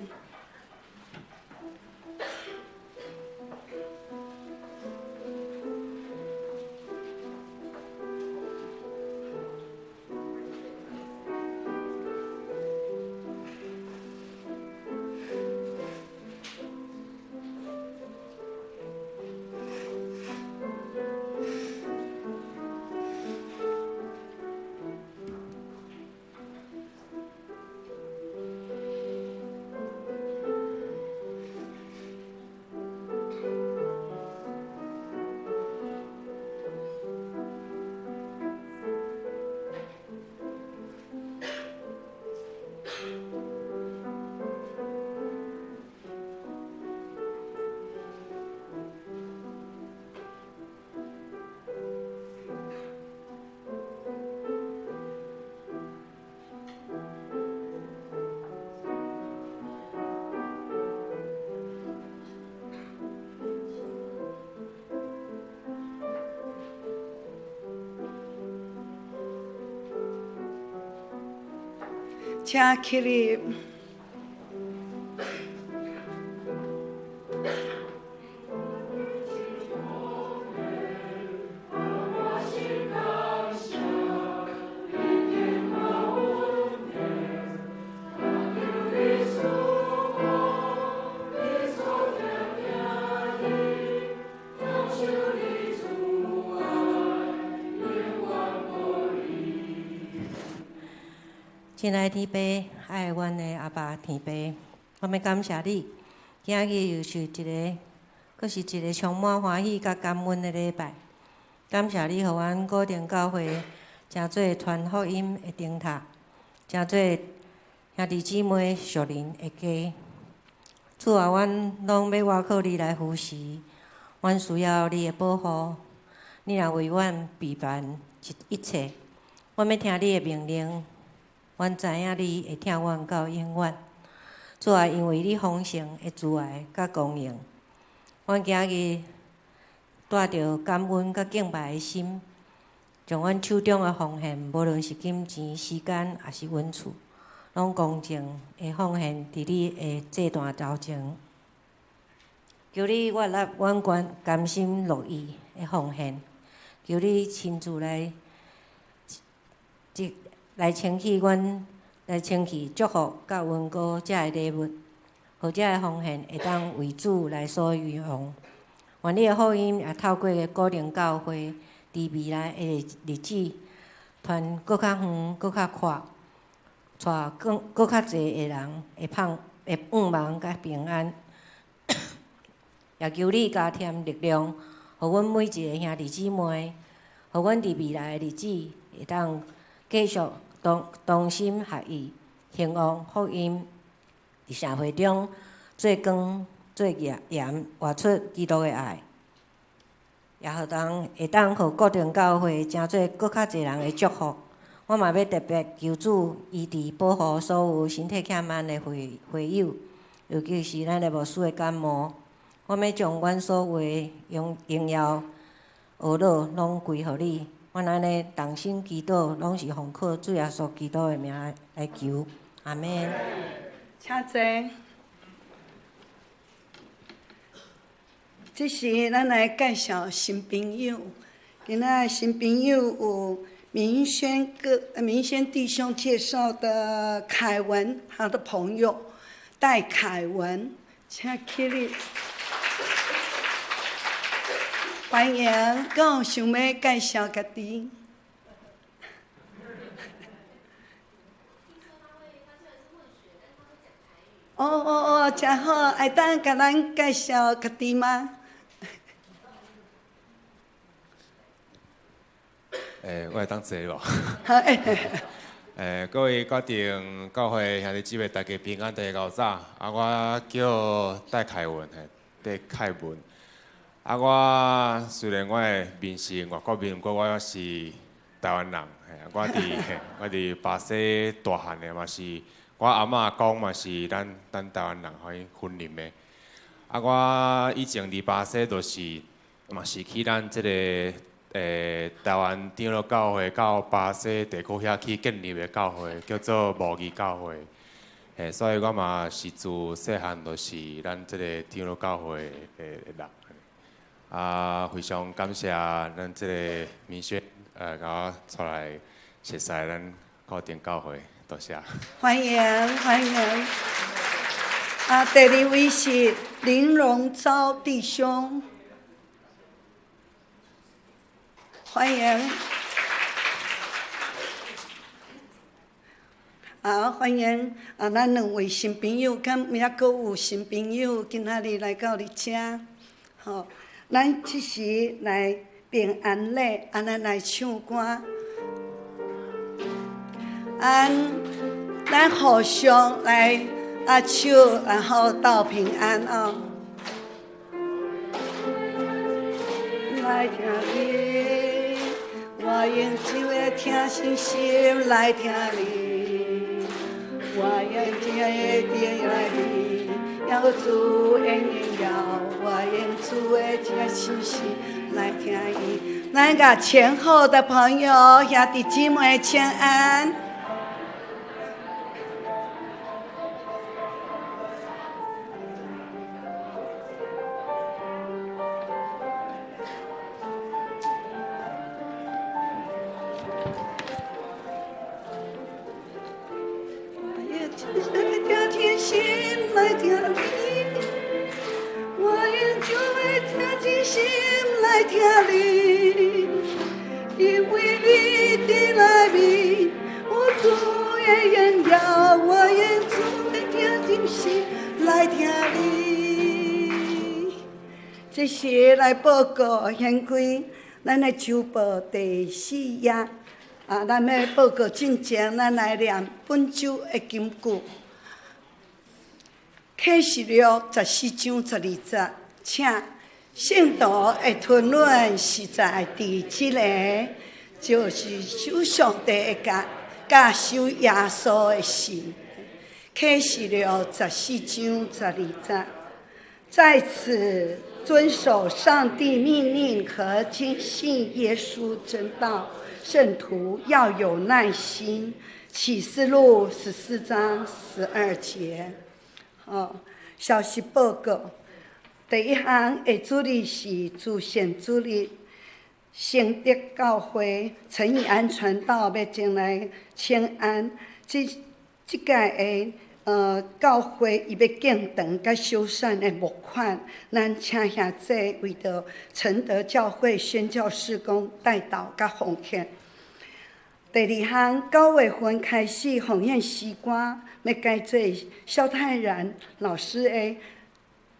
请起立。亲爱的天父，爱阮的阿爸天父，我们感谢你，今日又是一个充满欢喜甲感恩的礼拜。感谢你，互阮固定教会诚侪传福音的灯塔，诚侪兄弟姊妹属灵的家。主啊，阮拢要倚靠你来服侍，阮需要你的保护。你若为阮备办一切，阮要听你的命令。阮知影你会听阮到永远。主啊，因为你丰盛的慈爱甲供应，阮今日带着感恩甲敬拜的心，将阮手中的奉献，无论是金钱、时间，还是恩赐，拢公正的奉献伫你的这段头前。求你悦纳阮甘心乐意的奉献，求你亲自来清起祝福甲恩膏遮个礼物，互遮个奉献会当为主来所运用。愿你的福音也透过固定教会，伫未来的日子，传搁较远、搁较快，带搁较侪的人会盼望甲平安。也求你加添力量，互阮每一个兄弟姊妹，互阮伫未来的日子会当继续同心合意，兴旺福音，伫社会中做光做盐，活出基督的爱，也会当互固定教会诚做搁较侪人的祝福。我嘛要特别求主医治保护所有身体欠安的会友，尤其是咱的牧师的感冒。我要将阮所有的荣耀、学乐拢归互你。阮安尼同心祈祷，拢是奉靠主耶稣基督的名来求，阿门。请坐。这是咱来介绍新朋友。今仔新朋友有明轩弟兄介绍的凯文，他的朋友戴凯文，请起立。欢迎，敢有想要介绍家己？真好，会当甲咱介绍家己吗？我会当坐无？好，各位决定教会兄弟姊妹，大家平安，大家早早。我叫戴凯文，戴凯文。我虽然我的面是外国面，不过我是台湾人。我伫巴西大汉的，嘛是我阿嬷阿公嘛是咱台湾人，可以婚姻的。我以前伫巴西就是嘛是去咱这个台湾长老教会到巴西地区遐去建立的教会，叫做牧义教会。所以我嘛是自细汉就是咱这个长老教会的人。非常感谢咱这个明轩，甲我出来熟悉咱固定教会，多谢。欢迎。第二位是林荣昭弟兄，欢迎。欢迎咱两位新朋友，敢明仔阁有新朋友今仔日来到你遮，吼。咱即时来平安礼，咱来唱歌，咱互相来手，然后斗平安哦。来听你，我用手的听心心来听你，我用手的听来你。要主恩要，我用主的这信息来听伊。咱甲前后的朋友兄弟姊妹请安。因为你的来临，我主也愿荣耀，我愿主的听真心来听你。这是来报告献归咱的周报第4页。咱要报告进前，咱来念本周的金句。启示录14章12节，请圣徒的吞论是在第7个，就是守上帝的家，甲守耶稣的事。启示录14章12节，在此遵守上帝命令和坚信耶稣真道，圣徒要有耐心。启示录14章12节。消息报告。第一项的主日是主显主日，圣德教会陈以安传道要前来请安。这届的教会伊要建堂甲修缮的募款，咱请兄弟为着承德教会宣教事工代祷甲奉献。第二项9月份开始奉献诗歌，要改做萧泰然老师的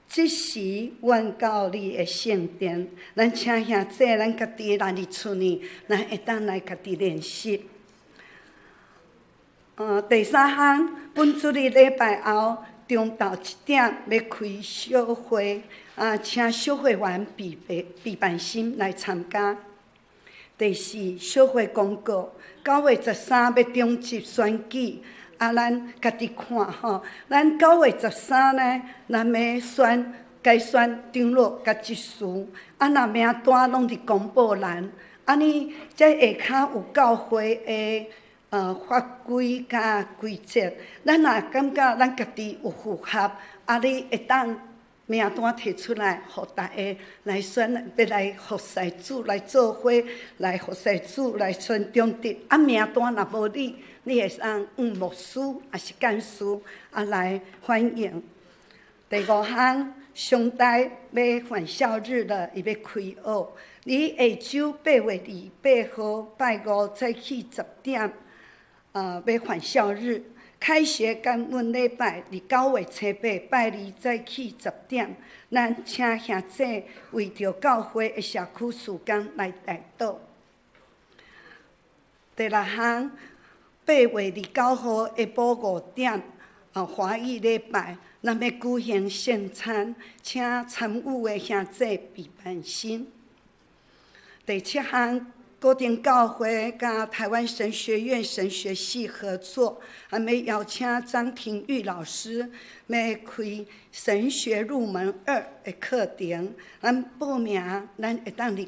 即时愿教你的圣殿，咱请兄弟咱家己来伫厝呢，咱会当来家己练习。第三项，本主日礼拜后中昼1点要开小会，请小会员备办心来参加。第四，小会公告，9月13要中集选举，咱家己看吼。咱9月13呢，咱要选该选长老甲执事，若名单拢伫公布栏，安尼这下骹有教会的法规甲规则，咱若感觉咱家己有符合，你会当名单摕出来，互大家来选，要来服侍主来做伙，来服侍主来选中的。名单若无你会当牧师也是干事来欢迎。第五项，上台要返校日了，伊要开学。你下周8月28号拜五早起10点，要返校日。开学感恩礼拜伫9月8拜2早起10点，咱请兄弟为着教会的社区事工来代祷。第六项，8月29号下晡5点，华语礼拜，咱要举行圣餐，请参与的兄弟备办心。第七项，高定教会甲台湾神学院神学系合作，要邀请张庭玉老师要开神学入门2的课程。咱报名，咱会当嚟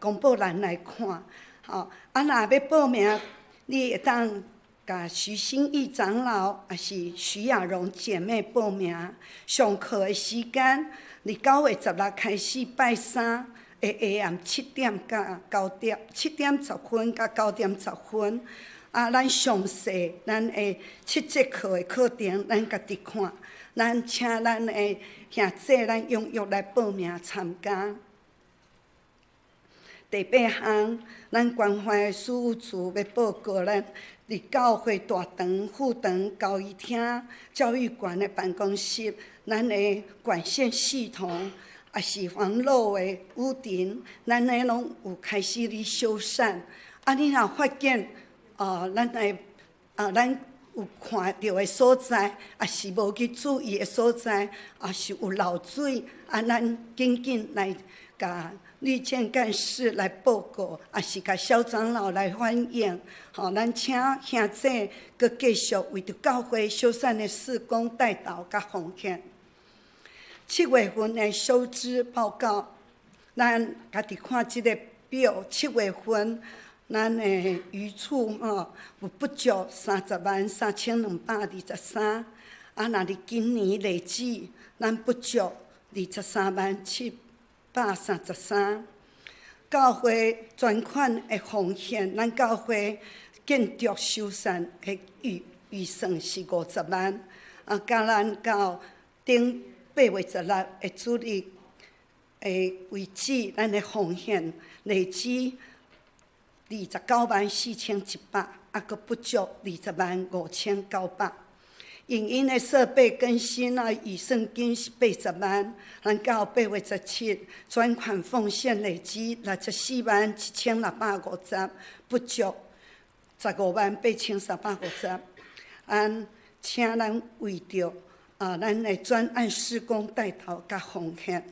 公布栏来看。若要报名，你会当甲徐新义长老也是徐雅蓉姐妹报名。上课的时间，伫9月16开始拜3。AM 7点到9点，7点10分到9点10分。咱详细咱的7节课的课程，咱家己看。咱请咱的兄弟，咱踊跃来报名参加。第8项，咱关怀事务处要报告咱伫教会大堂、副堂、教育厅、教育馆的办公室，咱的管线系统。也是网络的屋顶，咱的拢有开始咧修缮。你若发现，咱有看到的所在，也是无去注意的所在，也是有漏水，咱紧来甲绿建干事来报告，也是甲小长老来反映。咱请兄弟佮继续为着教会修缮的事工代祷甲奉献。7月份的收支报告，咱家己看即个表。7月份，咱的余厝有不足303223，若伫今年累计，咱不足230733。教会捐款的奉献，咱教会建筑修缮的预算是50万，甲咱到顶。8月16的主日为止，咱的奉献累计294100，还阁不足205900。影音的设备更新预算金是80万，咱到8月17，专款奉献累积641650，不足158350。请咱为着咱的专案施工带头甲奉献。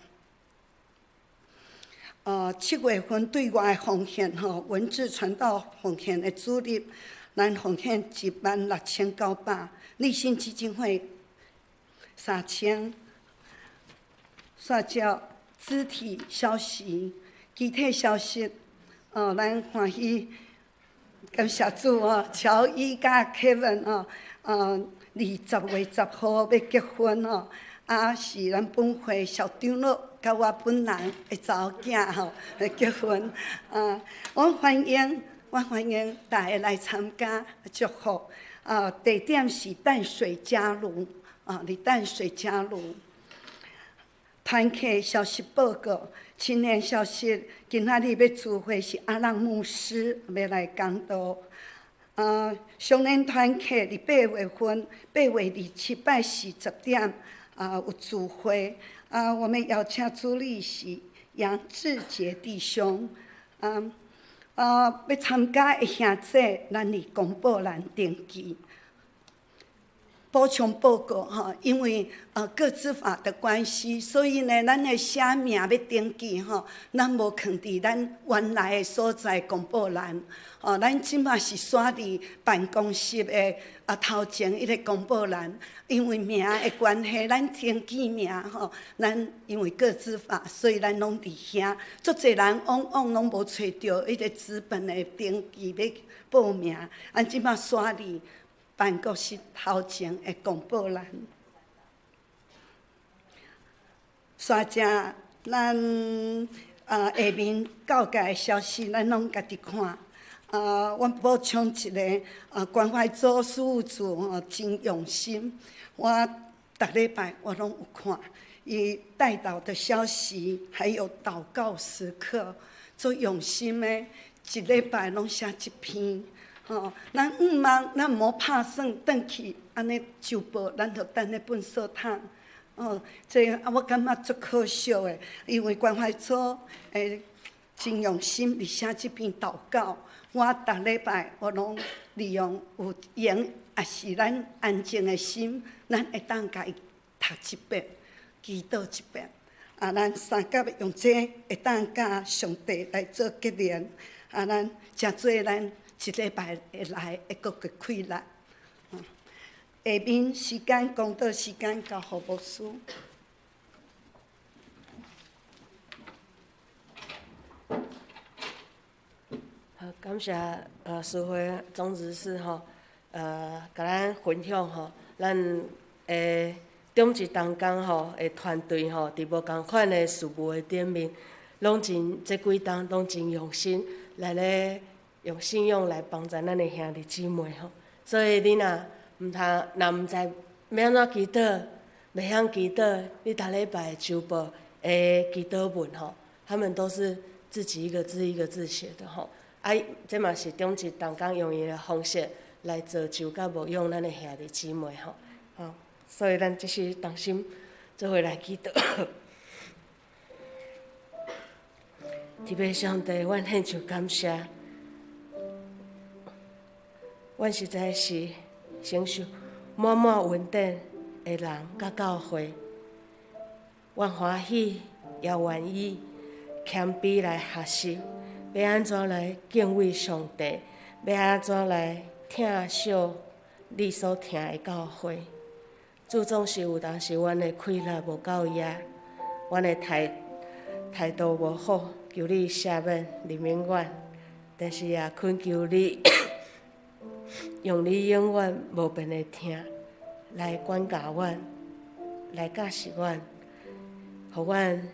7月份对外的奉献文字传道奉献的主力，咱奉献16900，立信基金会3000，煞叫肢体消息、具体消息，咱欢喜感谢主乔伊甲 Kevin 20月10号要结婚是咱本会小长老甲我本人的查某囝来结婚我欢迎大家来参加祝福地点是淡水嘉庐伫淡水嘉庐。团契消息报告，青年消息，今仔日要聚会是阿浪牧师要来讲道。少年团契伫8月份8月27拜4 10点有聚会我们邀请主理是杨志杰弟兄要参加的兄弟，咱伫公布栏登记。补充报告因为个资法的关系，所以呢，咱的写名要登记咱无放伫咱原来的所在公布栏咱即马是刷伫办公室的头前迄个公布栏，因为名的关系，咱登记名咱因为个资法，所以咱拢伫遐。足侪人往拢无找到迄个纸本的登记要报名，咱即马刷伫办公室头前的公布栏。刷正咱下面教界的消息，咱拢家己看。我补充一个，关怀组事务组真用心，我逐礼拜我拢有看，伊带导的消息，还有祷告时刻，做用心的，一礼拜拢写一篇。咱咱毋好拍算转去，安尼周报，咱就等咧粪扫桶。这我感觉足可惜的，因为关怀组真用心伫写这篇祷告。我逐礼拜我拢利用有闲，也是咱安静的心，咱会当家己读一遍，祈祷一遍。咱三甲用这会当甲上帝来做结连。咱诚侪咱一礼拜会来会阁个开力。下面时间公道时间交予牧师。感谢师会总执事甲咱分享咱中职同工的团队伫无共款的事务的顶面，拢真这几冬拢真用心来咧用信用来帮助咱的兄弟姊妹所以你若毋知要安怎祈祷，袂晓祈祷，你逐礼拜周报的祈祷文他们都是自己一个字一个字写的这嘛是中职同工用伊的方式来造就甲牧养咱的兄弟姊妹所以咱即是同心做伙来祈祷。特别上帝，阮献上感谢，阮实在是承受满满稳定的人甲教会，阮欢喜也愿意谦卑来学习。要安怎来敬畏上帝？要安怎来听惜你所听的教诲？主总是有当时阮的气力无够野，阮的态度无好，求你赦免怜悯阮。但是也恳求你，用你永远无变的听来管教阮，来教示阮，互阮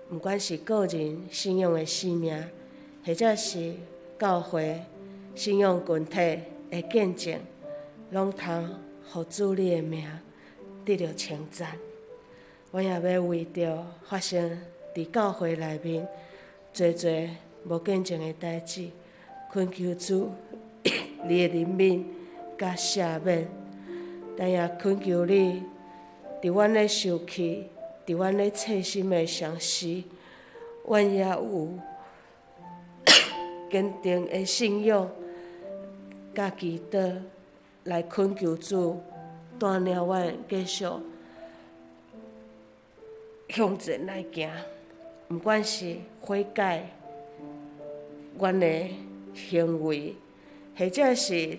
毋管是个人信仰的生命。或者是教会信仰群体的见证，拢通互主你的名得到称赞。阮也要为着发生伫教会内面侪无见证的代志，恳求主你的怜悯甲赦免，但也恳求你，伫阮咧受气，伫阮咧切心的上时，阮也有坚定的信仰甲祈祷，来恳求主带领阮继续向前来行。毋管是悔改阮的行为，或者是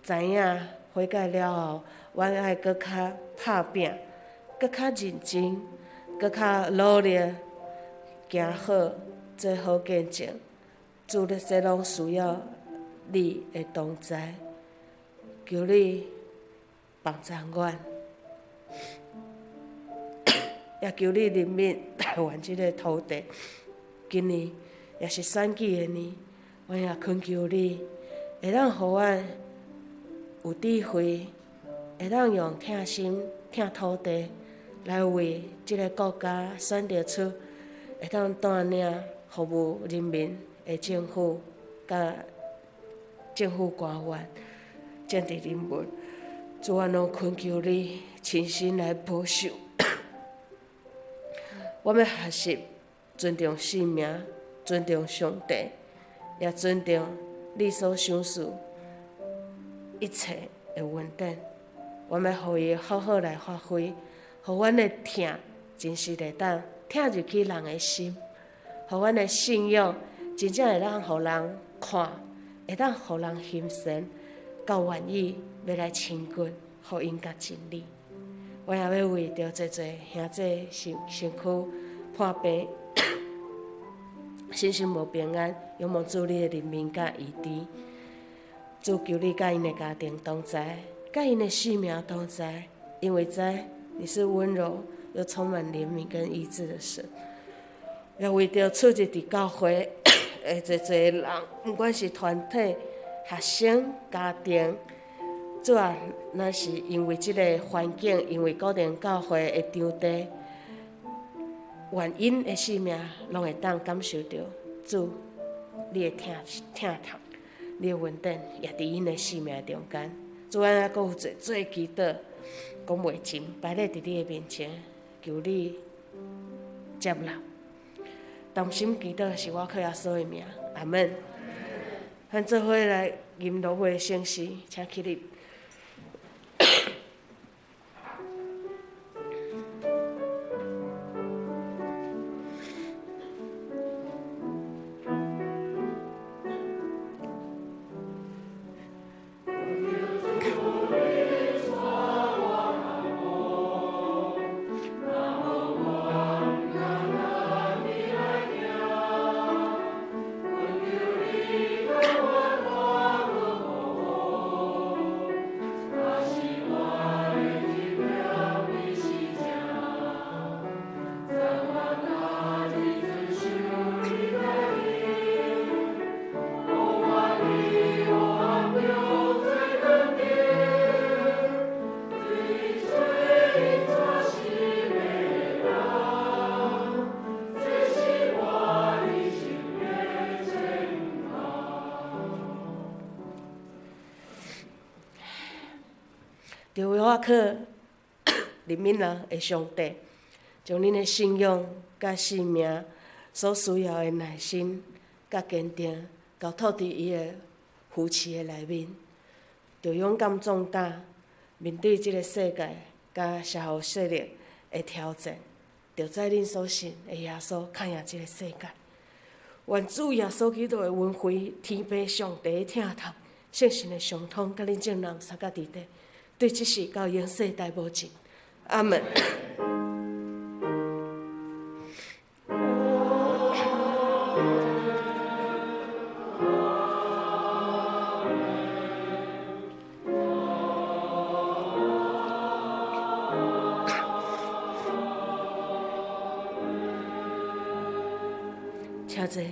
知影悔改了后，阮爱搁较拍拼，搁较认真，搁较努力，行好，做好见证。主咧说拢需要你的同在，求你帮助阮，也求你怜悯台湾即个土地。今年也是选举的年，阮也恳求你，会当互阮有智慧，会当用疼心、疼土地来为即个国家选择出会当带领服务人民的政府甲政府官员、政治人物。主，阮拢恳求你亲身来保守。我要学习尊重生命，尊重上帝，也尊重你所想事一切的稳定。我要互伊好好来发挥，互阮的疼真实会当疼入去人的心，互阮的信仰真正会当互人看，会当互人欣赏，到愿意要来亲近福音甲真理。我也要为着侪兄弟身躯破病、身心无平安，仰望主你的怜悯甲医治。主求你甲因的家庭同在，甲因的性命同在，因为知你是温柔又充满怜悯跟医治的神。也为着出入伫教会的侪人，不管是团体、学生、家庭，主啊，若是因为即个环境，因为固定教会的场地，原因的性命，拢会当感受到主你的疼痛，你的稳定也伫因的性命中间。主啊，还佫有做祈祷，讲袂尽，摆咧伫你的面前，求你接纳。同心祈祷是我靠耶稣的名，阿门。咱做伙来吟罗马圣诗，请起立。就为我靠怜悯人的上帝，将恁的信仰甲性命所需要的耐心甲坚定，交托伫伊的扶持的内面，就勇敢壮大，面对即个世界甲社会势力的挑战，就在恁所信的耶稣抗赢即个世界。愿主耶稣基督的恩惠、天父上帝的疼痛、圣神的相通，甲恁众人三甲伫地。对即世到永世代保证，阿门。请坐。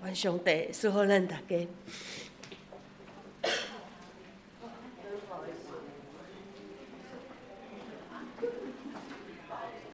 愿上帝祝福咱大家。